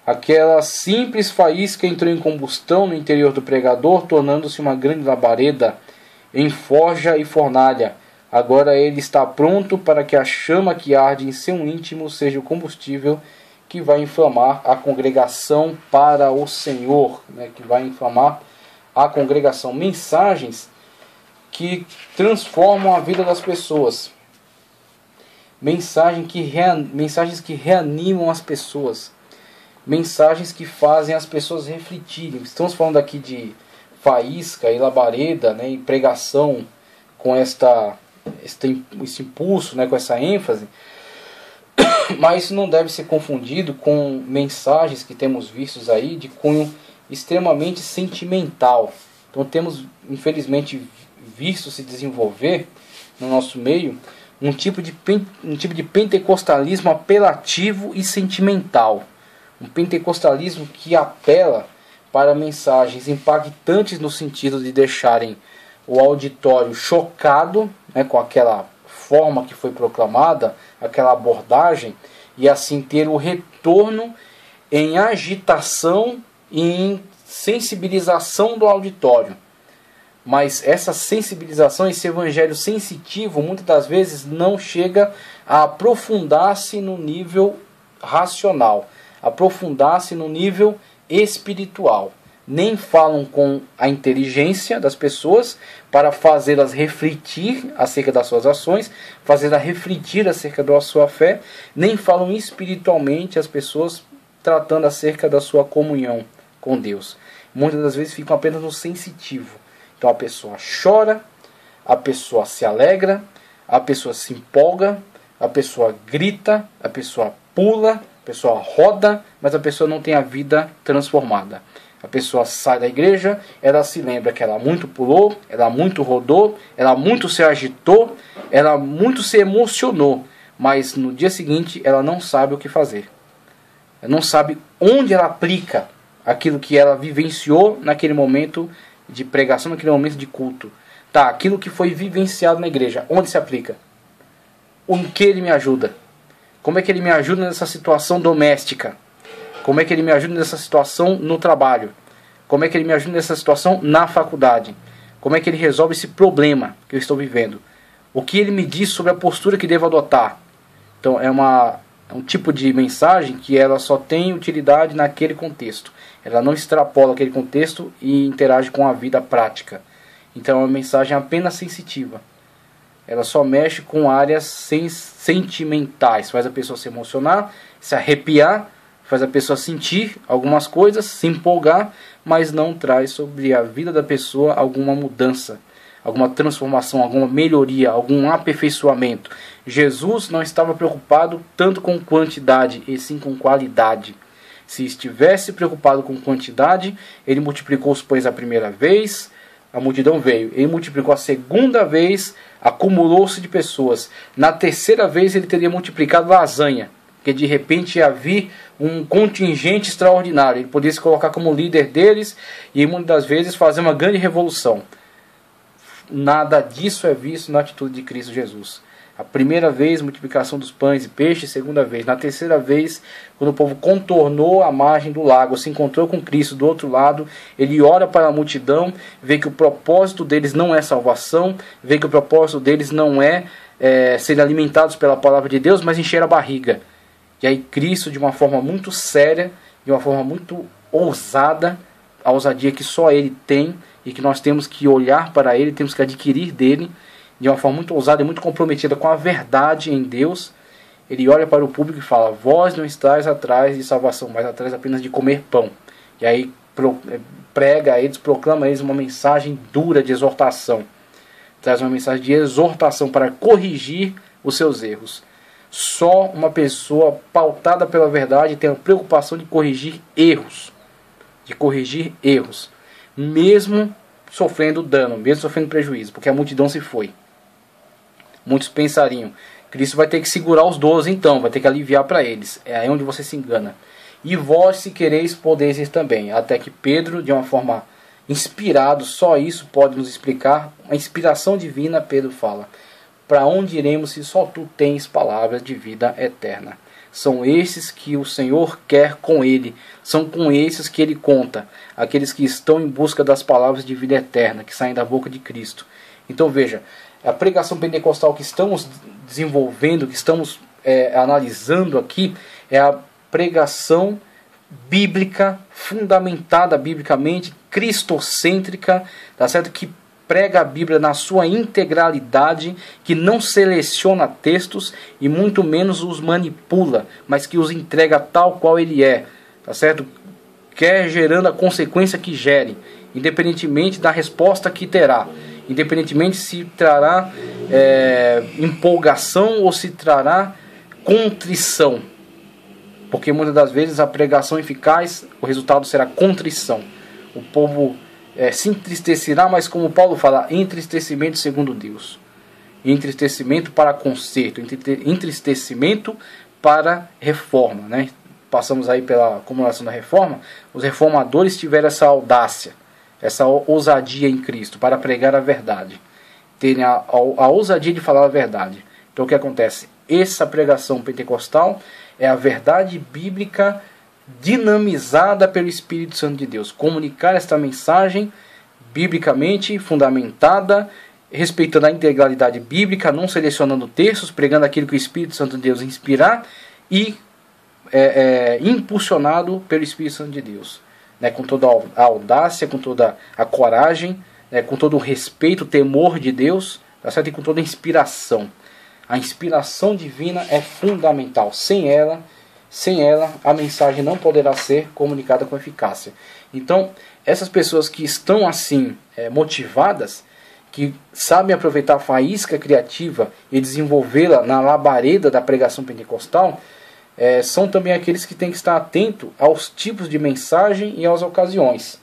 Aquela simples faísca entrou em combustão no interior do pregador, tornando-se uma grande labareda em forja e fornalha. Agora ele está pronto para que a chama que arde em seu íntimo seja o combustível que vai inflamar a congregação para o Senhor, que vai inflamar a congregação. Mensagens que transformam a vida das pessoas. Mensagens que reanimam as pessoas. Mensagens que fazem as pessoas refletirem. Estamos falando aqui de faísca e labareda, e pregação com esse impulso, com essa ênfase. Mas isso não deve ser confundido com mensagens que temos vistos aí de cunho extremamente sentimental. Então temos, infelizmente, visto se desenvolver no nosso meio um tipo de pentecostalismo apelativo e sentimental. Um pentecostalismo que apela para mensagens impactantes no sentido de deixarem o auditório chocado, com aquela forma que foi proclamada, aquela abordagem, e assim ter o retorno em agitação e em sensibilização do auditório. Mas essa sensibilização, esse evangelho sensitivo, muitas das vezes não chega a aprofundar-se no nível racional, aprofundar-se no nível espiritual. Nem falam com a inteligência das pessoas para fazê-las refletir acerca das suas ações, fazê-las refletir acerca da sua fé, nem falam espiritualmente as pessoas tratando acerca da sua comunhão com Deus. Muitas das vezes ficam apenas no sensitivo. Então a pessoa chora, a pessoa se alegra, a pessoa se empolga, a pessoa grita, a pessoa pula, a pessoa roda, mas a pessoa não tem a vida transformada. A pessoa sai da igreja, ela se lembra que ela muito pulou, ela muito rodou, ela muito se agitou, ela muito se emocionou, mas no dia seguinte ela não sabe o que fazer. Ela não sabe onde ela aplica aquilo que ela vivenciou naquele momento de pregação, naquele momento de culto. Tá, aquilo que foi vivenciado na igreja, onde se aplica? Em que ele me ajuda? Como é que ele me ajuda nessa situação doméstica? Como é que ele me ajuda nessa situação no trabalho? Como é que ele me ajuda nessa situação na faculdade? Como é que ele resolve esse problema que eu estou vivendo? O que ele me diz sobre a postura que devo adotar? Então é um tipo de mensagem que ela só tem utilidade naquele contexto. Ela não extrapola aquele contexto e interage com a vida prática. Então é uma mensagem apenas sensitiva. Ela só mexe com áreas sentimentais. Faz a pessoa se emocionar, se arrepiar, faz a pessoa sentir algumas coisas, se empolgar, mas não traz sobre a vida da pessoa alguma mudança, alguma transformação, alguma melhoria, algum aperfeiçoamento. Jesus não estava preocupado tanto com quantidade, e sim com qualidade. Se estivesse preocupado com quantidade, ele multiplicou os pães a primeira vez, a multidão veio. Ele multiplicou a segunda vez, acumulou-se de pessoas. Na terceira vez ele teria multiplicado lasanha, porque de repente ia vir um contingente extraordinário. Ele poderia se colocar como líder deles e muitas das vezes fazer uma grande revolução. Nada disso é visto na atitude de Cristo Jesus. A primeira vez, multiplicação dos pães e peixes. Segunda vez. Na terceira vez, quando o povo contornou a margem do lago, se encontrou com Cristo do outro lado, ele ora para a multidão, vê que o propósito deles não é salvação, vê que o propósito deles não é serem alimentados pela palavra de Deus, mas encher a barriga. E aí Cristo, de uma forma muito séria, de uma forma muito ousada, a ousadia que só Ele tem e que nós temos que olhar para Ele, temos que adquirir dele, de uma forma muito ousada e muito comprometida com a verdade em Deus, Ele olha para o público e fala: vós não estáis atrás de salvação, mas atrás apenas de comer pão. E aí prega a eles, proclama a eles uma mensagem dura de exortação. Traz uma mensagem de exortação para corrigir os seus erros. Só uma pessoa pautada pela verdade tem a preocupação de corrigir erros. Mesmo sofrendo dano, mesmo sofrendo prejuízo, porque a multidão se foi. Muitos pensariam: Cristo vai ter que segurar os 12 então, vai ter que aliviar para eles. É aí onde você se engana. E vós, se quereis, podeis ir também. Até que Pedro, de uma forma inspirado, só isso pode nos explicar, a inspiração divina, Pedro fala: para onde iremos se só tu tens palavras de vida eterna? São esses que o Senhor quer com ele. São com esses que ele conta. Aqueles que estão em busca das palavras de vida eterna, que saem da boca de Cristo. Então veja, a pregação pentecostal que estamos desenvolvendo, que estamos analisando aqui, é a pregação bíblica, fundamentada biblicamente, cristocêntrica, tá certo? Que prega a Bíblia na sua integralidade, que não seleciona textos e muito menos os manipula, mas que os entrega tal qual ele é, tá certo? Quer gerando a consequência que gere, independentemente da resposta que terá, independentemente se trará empolgação ou se trará contrição, porque muitas das vezes a pregação eficaz, o resultado será contrição. O povo se entristecerá, mas como Paulo fala, entristecimento segundo Deus, entristecimento para conserto, entristecimento para reforma, né? Passamos aí pela acumulação da reforma. Os reformadores tiveram essa audácia, essa ousadia em Cristo para pregar a verdade, terem a ousadia de falar a verdade. Então o que acontece? Essa pregação pentecostal é a verdade bíblica dinamizada pelo Espírito Santo de Deus. Comunicar esta mensagem biblicamente fundamentada, respeitando a integralidade bíblica, não selecionando textos, pregando aquilo que o Espírito Santo de Deus inspirar e impulsionado pelo Espírito Santo de Deus, né, com toda a audácia, com toda a coragem, né, com todo o respeito, o temor de Deus, tá certo? E com toda a inspiração. A inspiração divina é fundamental. Sem ela, a mensagem não poderá ser comunicada com eficácia. Então, essas pessoas que estão assim motivadas, que sabem aproveitar a faísca criativa e desenvolvê-la na labareda da pregação pentecostal, são também aqueles que têm que estar atentos aos tipos de mensagem e às ocasiões.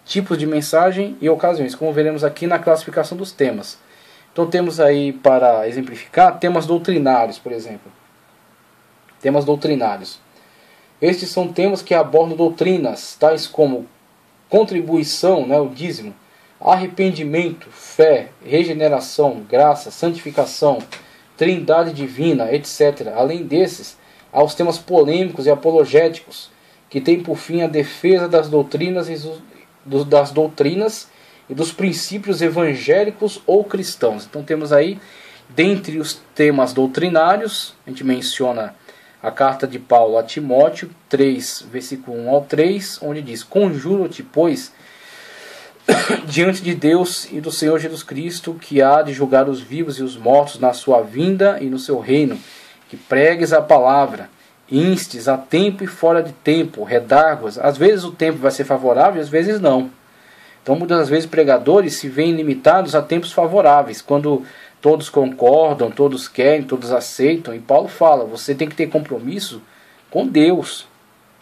Tipos de mensagem e ocasiões, como veremos aqui na classificação dos temas. Então temos aí, para exemplificar, temas doutrinários, por exemplo. Temas doutrinários. Estes são temas que abordam doutrinas, tais como contribuição, né, o dízimo, arrependimento, fé, regeneração, graça, santificação, trindade divina, etc. Além desses, há os temas polêmicos e apologéticos, que têm por fim a defesa das doutrinas e dos princípios evangélicos ou cristãos. Então temos aí, dentre os temas doutrinários, a gente menciona a carta de Paulo a Timóteo 3, versículo 1 ao 3, onde diz: conjuro-te, pois, diante de Deus e do Senhor Jesus Cristo, que há de julgar os vivos e os mortos na sua vinda e no seu reino, que pregues a palavra, instes a tempo e fora de tempo, redarguas. Às vezes o tempo vai ser favorável, às vezes não. Então muitas vezes pregadores se veem limitados a tempos favoráveis, quando todos concordam, todos querem, todos aceitam. E Paulo fala, você tem que ter compromisso com Deus,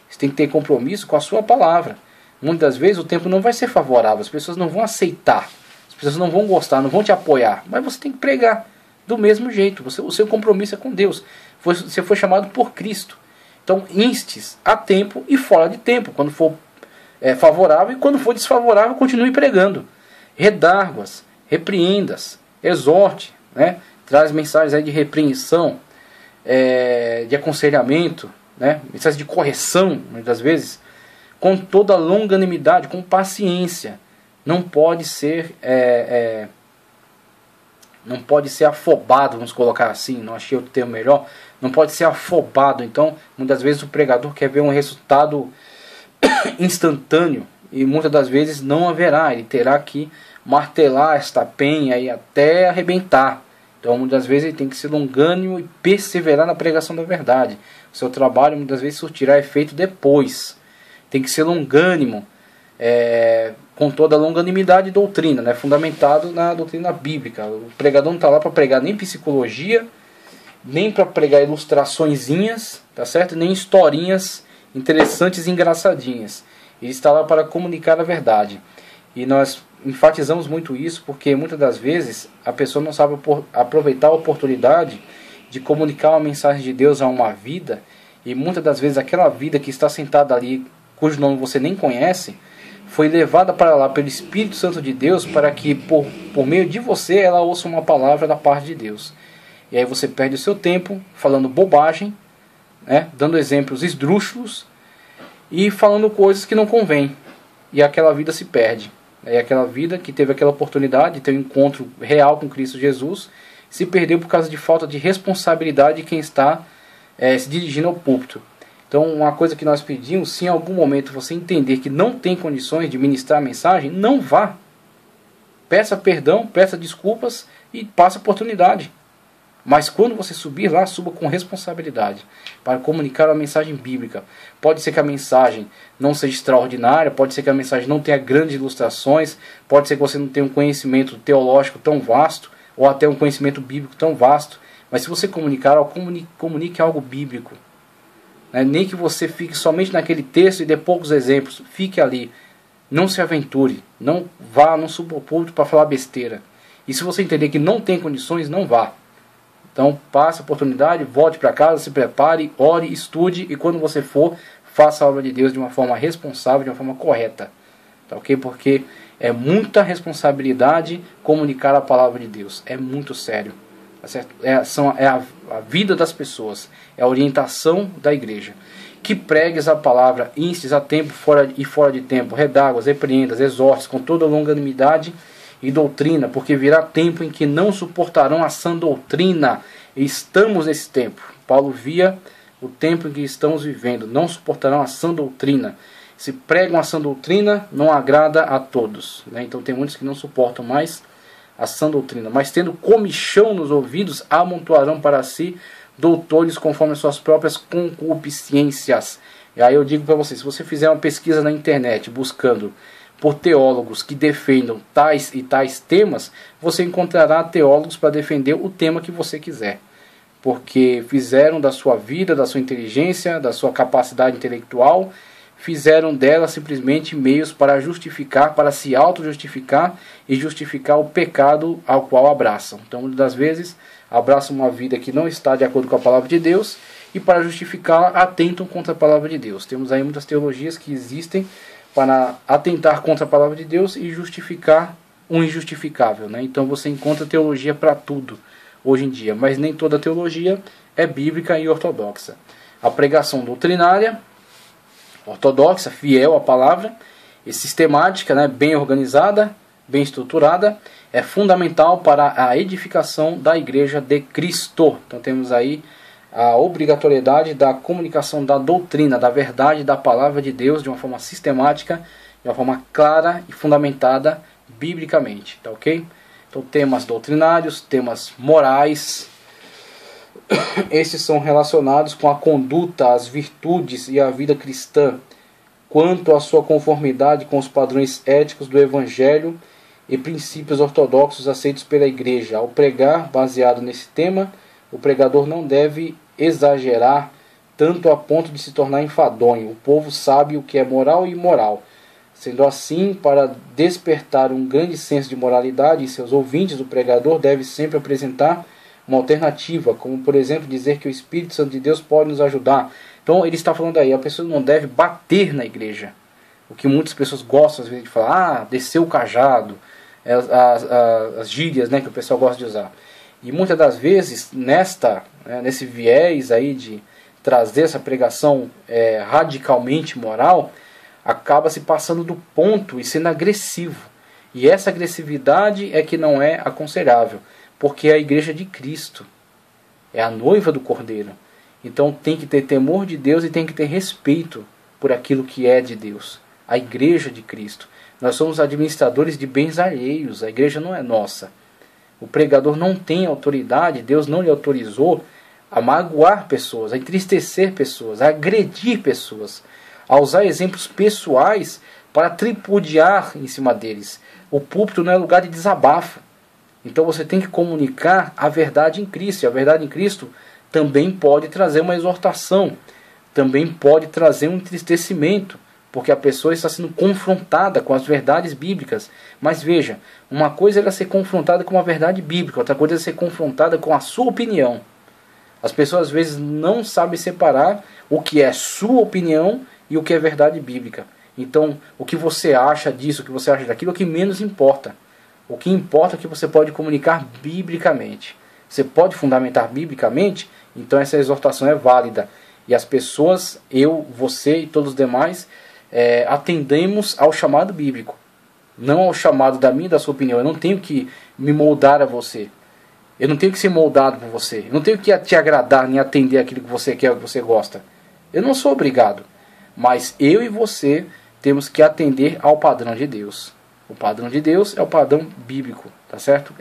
você tem que ter compromisso com a sua palavra. Muitas vezes o tempo não vai ser favorável, as pessoas não vão aceitar, as pessoas não vão gostar, não vão te apoiar, mas você tem que pregar do mesmo jeito. O seu compromisso é com Deus, você foi chamado por Cristo. Então instes a tempo e fora de tempo, quando for favorável, e quando for desfavorável, continue pregando. Redarguas, repreendas, exorte, né? Traz mensagens aí de repreensão, de aconselhamento, né? Mensagens de correção, muitas vezes, com toda longanimidade, com paciência. Não pode ser afobado, vamos colocar assim, não achei o termo melhor. Não pode ser afobado. Então, muitas vezes o pregador quer ver um resultado instantâneo, e muitas das vezes não haverá. Ele terá que martelar esta penha e até arrebentar. Então muitas vezes ele tem que ser longânimo e perseverar na pregação da verdade. O seu trabalho muitas vezes surtirá efeito depois. Tem que ser longânimo, com toda a longanimidade e doutrina, né, fundamentado na doutrina bíblica. O pregador não está lá para pregar nem psicologia, nem para pregar ilustraçõezinhas, tá certo? Nem historinhas interessantes e engraçadinhas. Ele está lá para comunicar a verdade. E nós enfatizamos muito isso porque muitas das vezes a pessoa não sabe aproveitar a oportunidade de comunicar uma mensagem de Deus a uma vida, e muitas das vezes aquela vida que está sentada ali, cujo nome você nem conhece, foi levada para lá pelo Espírito Santo de Deus para que por meio de você ela ouça uma palavra da parte de Deus. E aí você perde o seu tempo falando bobagem, né, dando exemplos esdrúxulos e falando coisas que não convêm, e aquela vida se perde. É aquela vida que teve aquela oportunidade de ter um encontro real com Cristo Jesus, se perdeu por causa de falta de responsabilidade de quem está se dirigindo ao púlpito. Então, uma coisa que nós pedimos, se em algum momento você entender que não tem condições de ministrar a mensagem, não vá. Peça perdão, peça desculpas e passe a oportunidade. Mas quando você subir lá, suba com responsabilidade para comunicar a mensagem bíblica. Pode ser que a mensagem não seja extraordinária, pode ser que a mensagem não tenha grandes ilustrações, pode ser que você não tenha um conhecimento teológico tão vasto, ou até um conhecimento bíblico tão vasto, mas se você comunicar, comunique algo bíblico. Nem que você fique somente naquele texto e dê poucos exemplos, fique ali. Não se aventure, não vá, não suba ao púlpito para falar besteira. E se você entender que não tem condições, não vá. Então passe a oportunidade, volte para casa, se prepare, ore, estude, e quando você for, faça a obra de Deus de uma forma responsável, de uma forma correta. Tá ok? Porque é muita responsabilidade comunicar a palavra de Deus. É muito sério. Tá certo? É a vida das pessoas. É a orientação da igreja. que pregues a palavra, instes a tempo e fora de tempo, redagas, repreendas, exortes com toda longanimidade e doutrina, porque virá tempo em que não suportarão a sã doutrina. E estamos nesse tempo. Paulo via o tempo em que estamos vivendo. Não suportarão a sã doutrina. Se pregam a sã doutrina, não agrada a todos, né? Então tem muitos que não suportam mais a sã doutrina. Mas tendo comichão nos ouvidos, amontoarão para si doutores conforme as suas próprias concupiscências. E aí eu digo para você, se você fizer uma pesquisa na internet buscando por teólogos que defendam tais e tais temas, você encontrará teólogos para defender o tema que você quiser. Porque fizeram da sua vida, da sua inteligência, da sua capacidade intelectual, fizeram dela simplesmente meios para justificar, para se auto-justificar e justificar o pecado ao qual abraçam. Então, muitas das vezes, abraçam uma vida que não está de acordo com a palavra de Deus e para justificar, atentam contra a palavra de Deus. Temos aí muitas teologias que existem para atentar contra a palavra de Deus e justificar o injustificável, né? Então você encontra teologia para tudo hoje em dia, mas nem toda teologia é bíblica e ortodoxa. A pregação doutrinária, ortodoxa, fiel à palavra e sistemática, né, bem organizada, bem estruturada, é fundamental para a edificação da Igreja de Cristo. Então temos aí a obrigatoriedade da comunicação da doutrina, da verdade da palavra de Deus de uma forma sistemática, de uma forma clara e fundamentada biblicamente, tá ok? Então temas doutrinários, temas morais, esses são relacionados com a conduta, as virtudes e a vida cristã, quanto à sua conformidade com os padrões éticos do Evangelho e princípios ortodoxos aceitos pela Igreja. Ao pregar baseado nesse tema, o pregador não deve exagerar tanto a ponto de se tornar enfadonho. O povo sabe o que é moral e imoral. Sendo assim, para despertar um grande senso de moralidade em seus ouvintes, o pregador deve sempre apresentar uma alternativa, como por exemplo dizer que o Espírito Santo de Deus pode nos ajudar. Então ele está falando aí, a pessoa não deve bater na igreja. O que muitas pessoas gostam às vezes de falar, descer o cajado, as gírias, né, que o pessoal gosta de usar. E muitas das vezes, nesse viés aí de trazer essa pregação radicalmente moral, acaba se passando do ponto e sendo agressivo. E essa agressividade é que não é aconselhável, porque é a igreja de Cristo, é a noiva do Cordeiro. Então tem que ter temor de Deus e tem que ter respeito por aquilo que é de Deus. A igreja de Cristo. Nós somos administradores de bens alheios, a igreja não é nossa. O pregador não tem autoridade, Deus não lhe autorizou a magoar pessoas, a entristecer pessoas, a agredir pessoas, a usar exemplos pessoais para tripudiar em cima deles. O púlpito não é lugar de desabafo. Então você tem que comunicar a verdade em Cristo. E a verdade em Cristo também pode trazer uma exortação, também pode trazer um entristecimento, porque a pessoa está sendo confrontada com as verdades bíblicas. Mas veja, uma coisa é ela ser confrontada com uma verdade bíblica, outra coisa é ser confrontada com a sua opinião. As pessoas às vezes não sabem separar o que é sua opinião e o que é verdade bíblica. Então, o que você acha disso, o que você acha daquilo, é o que menos importa. O que importa é que você pode comunicar biblicamente. Você pode fundamentar biblicamente, então essa exortação é válida. E as pessoas, eu, você e todos os demais, atendemos ao chamado bíblico. Não ao chamado da minha e da sua opinião. Eu não tenho que me moldar a você. Eu não tenho que ser moldado por você. Eu não tenho que te agradar nem atender aquilo que você quer, que você gosta. Eu não sou obrigado. Mas eu e você temos que atender ao padrão de Deus. O padrão de Deus é o padrão bíblico, tá certo?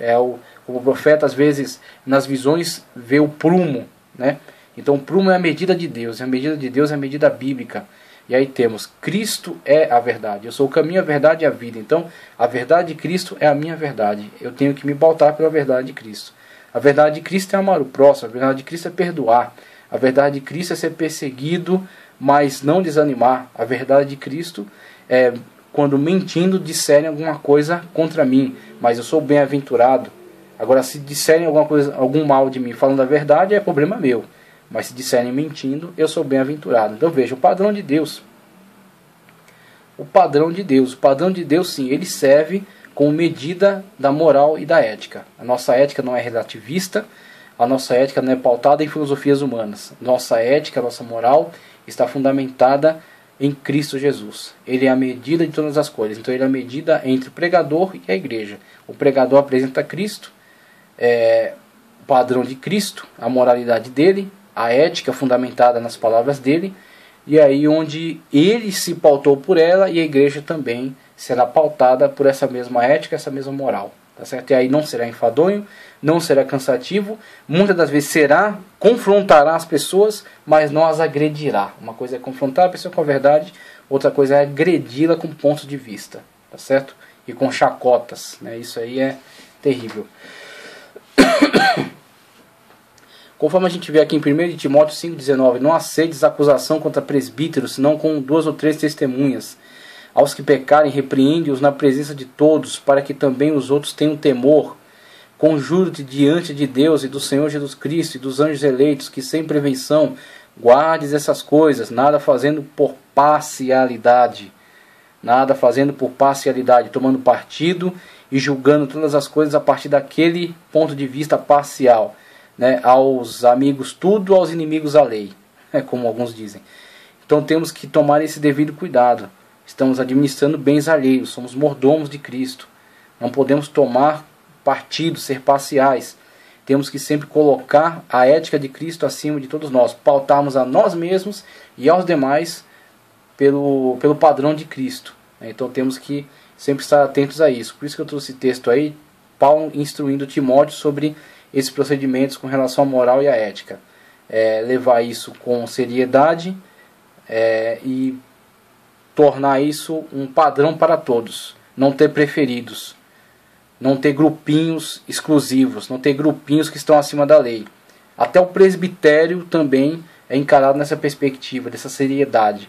Como o profeta às vezes nas visões vê o prumo, né? Então o prumo é a medida de Deus, a medida de Deus é a medida bíblica. E aí temos, Cristo é a verdade, eu sou o caminho, a verdade e a vida. Então a verdade de Cristo é a minha verdade, eu tenho que me pautar pela verdade de Cristo. A verdade de Cristo é amar o próximo, a verdade de Cristo é perdoar, a verdade de Cristo é ser perseguido, mas não desanimar. A verdade de Cristo é quando mentindo disserem alguma coisa contra mim, mas eu sou bem-aventurado. Agora, se disserem alguma coisa, algum mal de mim falando a verdade, é problema meu. Mas se disserem mentindo, eu sou bem-aventurado. Então veja, o padrão de Deus. O padrão de Deus sim, ele serve como medida da moral e da ética. A nossa ética não é relativista, a nossa ética não é pautada em filosofias humanas. Nossa ética, a nossa moral está fundamentada em Cristo Jesus. Ele é a medida de todas as coisas. Então ele é a medida entre o pregador e a igreja. O pregador apresenta Cristo, o padrão de Cristo, a moralidade dele, a ética fundamentada nas palavras dele, e aí onde ele se pautou por ela, e a igreja também será pautada por essa mesma ética, essa mesma moral. Tá certo? E aí não será enfadonho, não será cansativo, muitas das vezes confrontará as pessoas, mas não as agredirá. Uma coisa é confrontar a pessoa com a verdade, outra coisa é agredi-la com pontos de vista, tá certo? E com chacotas, né? Isso aí é terrível. Conforme a gente vê aqui em 1 Timóteo 5,19, não acedes acusação contra presbíteros, senão com 2 ou 3 testemunhas. Aos que pecarem, repreende-os na presença de todos, para que também os outros tenham temor. Conjuro-te diante de Deus e do Senhor Jesus Cristo e dos anjos eleitos, que sem prevenção guardes essas coisas, nada fazendo por parcialidade. Nada fazendo por parcialidade, tomando partido e julgando todas as coisas a partir daquele ponto de vista parcial. Né? Aos amigos tudo, aos inimigos a lei, como alguns dizem. Então temos que tomar esse devido cuidado. Estamos administrando bens alheios, somos mordomos de Cristo. Não podemos tomar partido, ser parciais. Temos que sempre colocar a ética de Cristo acima de todos nós. Pautarmos a nós mesmos e aos demais pelo padrão de Cristo. Então temos que sempre estar atentos a isso. Por isso que eu trouxe esse texto aí, Paulo instruindo Timóteo sobre esses procedimentos com relação à moral e à ética. Levar isso com seriedade e tornar isso um padrão para todos. Não ter preferidos. Não ter grupinhos exclusivos. Não ter grupinhos que estão acima da lei. Até o presbitério também é encarado nessa perspectiva, dessa seriedade.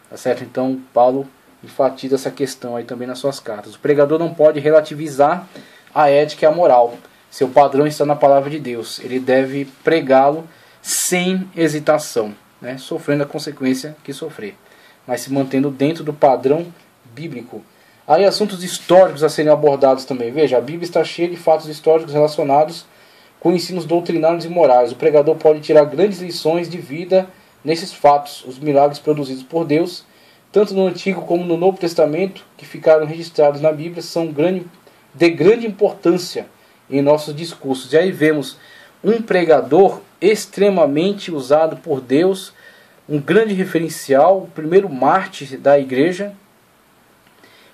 Tá certo? Então Paulo enfatiza essa questão aí também nas suas cartas. O pregador não pode relativizar a ética e a moral. Seu padrão está na palavra de Deus. Ele deve pregá-lo sem hesitação, né? Sofrendo a consequência que sofrer, mas se mantendo dentro do padrão bíblico. Aí assuntos históricos a serem abordados também. Veja, a Bíblia está cheia de fatos históricos relacionados com ensinos doutrinários e morais. O pregador pode tirar grandes lições de vida nesses fatos. Os milagres produzidos por Deus, tanto no Antigo como no Novo Testamento, que ficaram registrados na Bíblia, são de grande importância em nossos discursos. E aí vemos um pregador extremamente usado por Deus, um grande referencial, o primeiro mártir da igreja,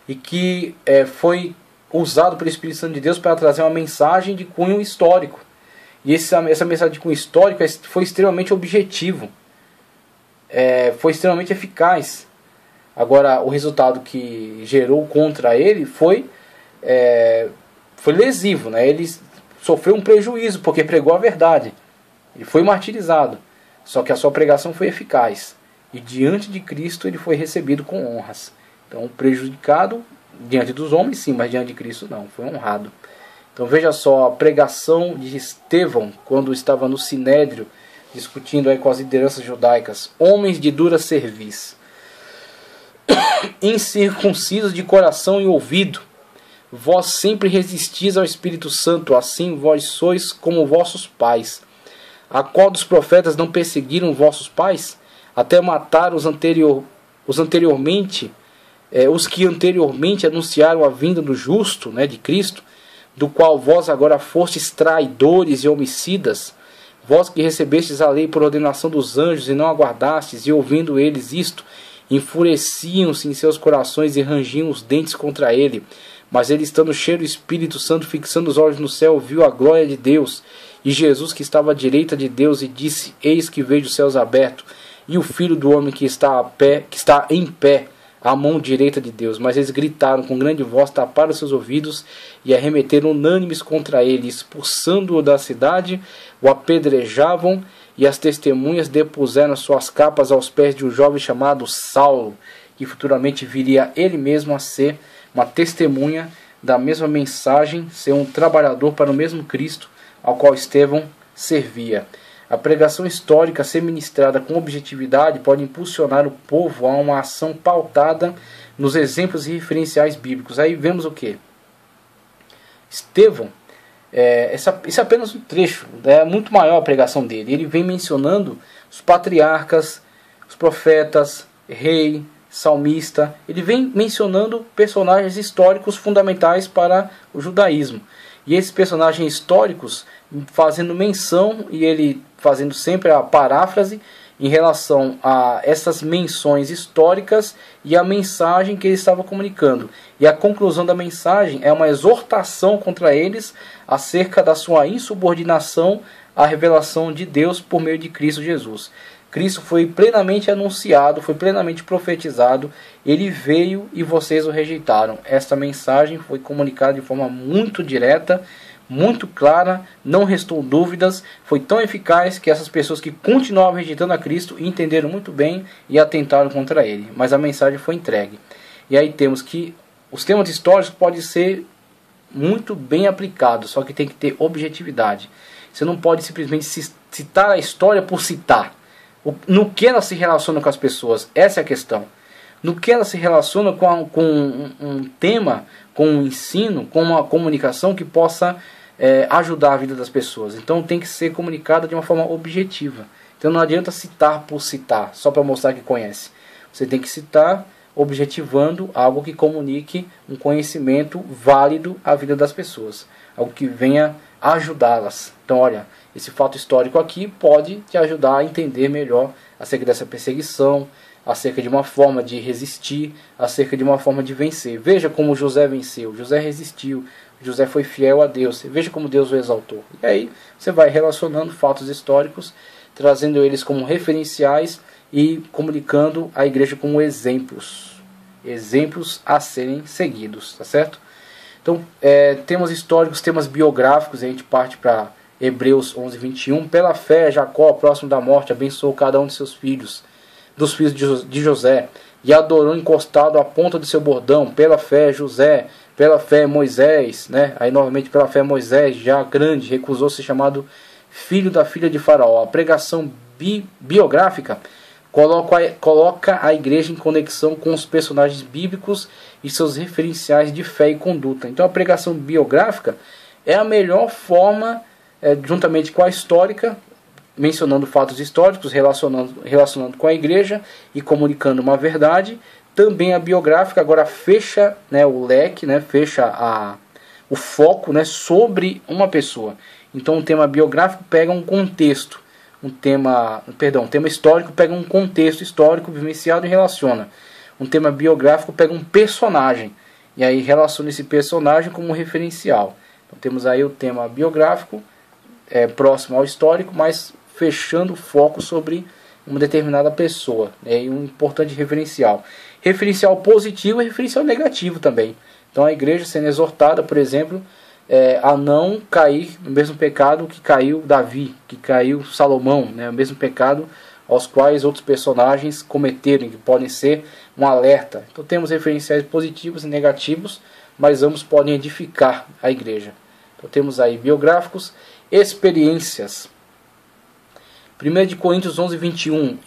e que foi usado pelo Espírito Santo de Deus para trazer uma mensagem de cunho histórico. E essa mensagem de cunho histórico foi extremamente objetivo, foi extremamente eficaz. Agora, o resultado que gerou contra ele foi lesivo, né? Ele sofreu um prejuízo porque pregou a verdade. Ele foi martirizado. Só que a sua pregação foi eficaz. E diante de Cristo ele foi recebido com honras. Então, prejudicado diante dos homens, sim, mas diante de Cristo não, foi honrado. Então veja só a pregação de Estevão, quando estava no Sinédrio, discutindo aí com as lideranças judaicas. Homens de dura cerviz, incircuncisos de coração e ouvido, vós sempre resistis ao Espírito Santo, assim vós sois como vossos pais. A qual dos profetas não perseguiram vossos pais, até matar os que anteriormente anunciaram a vinda do justo, né, de Cristo, do qual vós agora fostes traidores e homicidas, vós que recebestes a lei por ordenação dos anjos e não aguardastes, e ouvindo eles isto, enfureciam-se em seus corações e rangiam os dentes contra ele. Mas ele, estando cheio do Espírito Santo, fixando os olhos no céu, viu a glória de Deus, e Jesus que estava à direita de Deus, e disse: Eis que vejo os céus abertos, e o Filho do homem que está em pé, à mão direita de Deus. Mas eles gritaram com grande voz, taparam seus ouvidos e arremeteram unânimes contra ele, expulsando-o da cidade, o apedrejavam, e as testemunhas depuseram suas capas aos pés de um jovem chamado Saulo, que futuramente viria ele mesmo a ser uma testemunha da mesma mensagem, ser um trabalhador para o mesmo Cristo ao qual Estevão servia. A pregação histórica, ser ministrada com objetividade, pode impulsionar o povo a uma ação pautada nos exemplos e referenciais bíblicos. Aí vemos o que? Estevão, esse é apenas um trecho, é muito maior a pregação dele. Ele vem mencionando os patriarcas, os profetas, rei, salmista. Ele vem mencionando personagens históricos fundamentais para o judaísmo. E esses personagens históricos fazendo menção, e ele fazendo sempre a paráfrase em relação a essas menções históricas e a mensagem que ele estava comunicando. E a conclusão da mensagem é uma exortação contra eles acerca da sua insubordinação à revelação de Deus por meio de Cristo Jesus. Cristo foi plenamente anunciado, foi plenamente profetizado, ele veio e vocês o rejeitaram. Esta mensagem foi comunicada de forma muito direta, muito clara, não restou dúvidas, foi tão eficaz que essas pessoas que continuavam rejeitando a Cristo entenderam muito bem e atentaram contra ele. Mas a mensagem foi entregue. E aí temos que os temas históricos podem ser muito bem aplicados, só que tem que ter objetividade. Você não pode simplesmente citar a história por citar. No que ela se relaciona com as pessoas? Essa é a questão. No que ela se relaciona com um tema, com um ensino, com uma comunicação que possa ajudar a vida das pessoas. Então tem que ser comunicada de uma forma objetiva. Então não adianta citar por citar, só para mostrar que conhece. Você tem que citar objetivando algo que comunique um conhecimento válido à vida das pessoas. Algo que venha ajudá-las. Então olha, esse fato histórico aqui pode te ajudar a entender melhor acerca dessa perseguição, acerca de uma forma de resistir, acerca de uma forma de vencer. Veja como José venceu, José resistiu, José foi fiel a Deus. Veja como Deus o exaltou. E aí você vai relacionando fatos históricos, trazendo eles como referenciais e comunicando a igreja como exemplos. Exemplos a serem seguidos, tá certo? Então, temas históricos, temas biográficos, a gente parte para Hebreus 11, 21. Pela fé, Jacó, próximo da morte, abençoou cada um de seus filhos, dos filhos de José, e adorou encostado à ponta do seu bordão. Pela fé, José, pela fé, Moisés, né? Aí novamente pela fé, Moisés, já grande, recusou ser chamado filho da filha de Faraó. A pregação biográfica coloca a igreja em conexão com os personagens bíblicos e seus referenciais de fé e conduta. Então a pregação biográfica é a melhor forma, juntamente com a histórica, mencionando fatos históricos, relacionando com a igreja e comunicando uma verdade. Também a biográfica agora fecha, né, o leque, né, fecha o foco, né, sobre uma pessoa. Então o tema biográfico pega um contexto, um tema histórico pega um contexto histórico vivenciado e relaciona. Um tema biográfico pega um personagem e aí relaciona esse personagem como um referencial. Então temos aí o tema biográfico, próximo ao histórico, mas fechando o foco sobre uma determinada pessoa, né, e um importante referencial. Referencial positivo e referencial negativo também. Então a igreja sendo exortada, por exemplo, a não cair no mesmo pecado que caiu Davi, que caiu Salomão, né, o mesmo pecado aos quais outros personagens cometeram, que podem ser um alerta. Então temos referenciais positivos e negativos, mas ambos podem edificar a igreja. Então temos aí biográficos, experiências. 1 Coríntios 11, 21.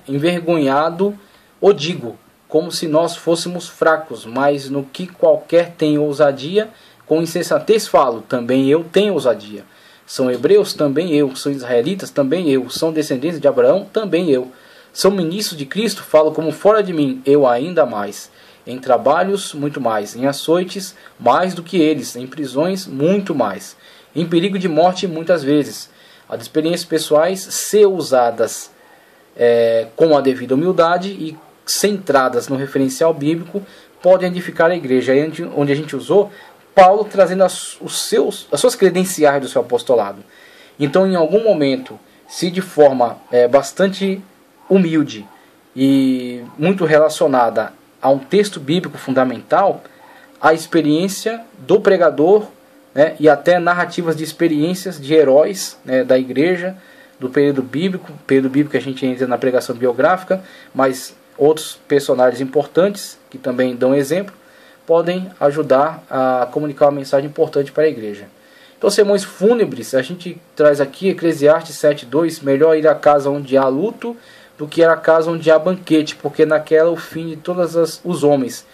Envergonhado o digo, como se nós fôssemos fracos, mas no que qualquer tem ousadia, com insensatez falo, também eu tenho ousadia. São hebreus, também eu. São israelitas, também eu. São descendentes de Abraão, também eu. São ministros de Cristo, falo como fora de mim, eu ainda mais. Em trabalhos, muito mais. Em açoites, mais do que eles. Em prisões, muito mais. Em perigo de morte, muitas vezes. As experiências pessoais, se usadas com a devida humildade e centradas no referencial bíblico, podem edificar a igreja. Aí onde a gente usou Paulo trazendo as suas credenciais do seu apostolado. Então, em algum momento, se de forma bastante humilde e muito relacionada a um texto bíblico fundamental, a experiência do pregador, né, e até narrativas de experiências de heróis, né, da igreja, do período bíblico que a gente entra na pregação biográfica, mas outros personagens importantes que também dão exemplo, podem ajudar a comunicar uma mensagem importante para a igreja. Então, sermões fúnebres, a gente traz aqui Eclesiastes 7:2, melhor ir à casa onde há luto do que ir à casa onde há banquete, porque naquela o fim de todos os homens,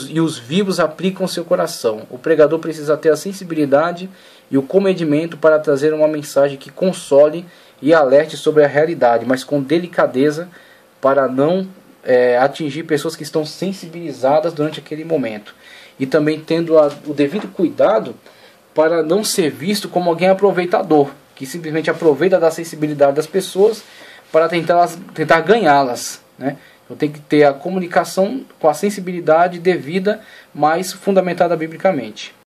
e os vivos aplicam seu coração. O pregador precisa ter a sensibilidade e o comedimento para trazer uma mensagem que console e alerte sobre a realidade, mas com delicadeza, para não atingir pessoas que estão sensibilizadas durante aquele momento. E também tendo o devido cuidado para não ser visto como alguém aproveitador, que simplesmente aproveita da sensibilidade das pessoas para tentar ganhá-las, né? Então tem que ter a comunicação com a sensibilidade devida, mas fundamentada biblicamente.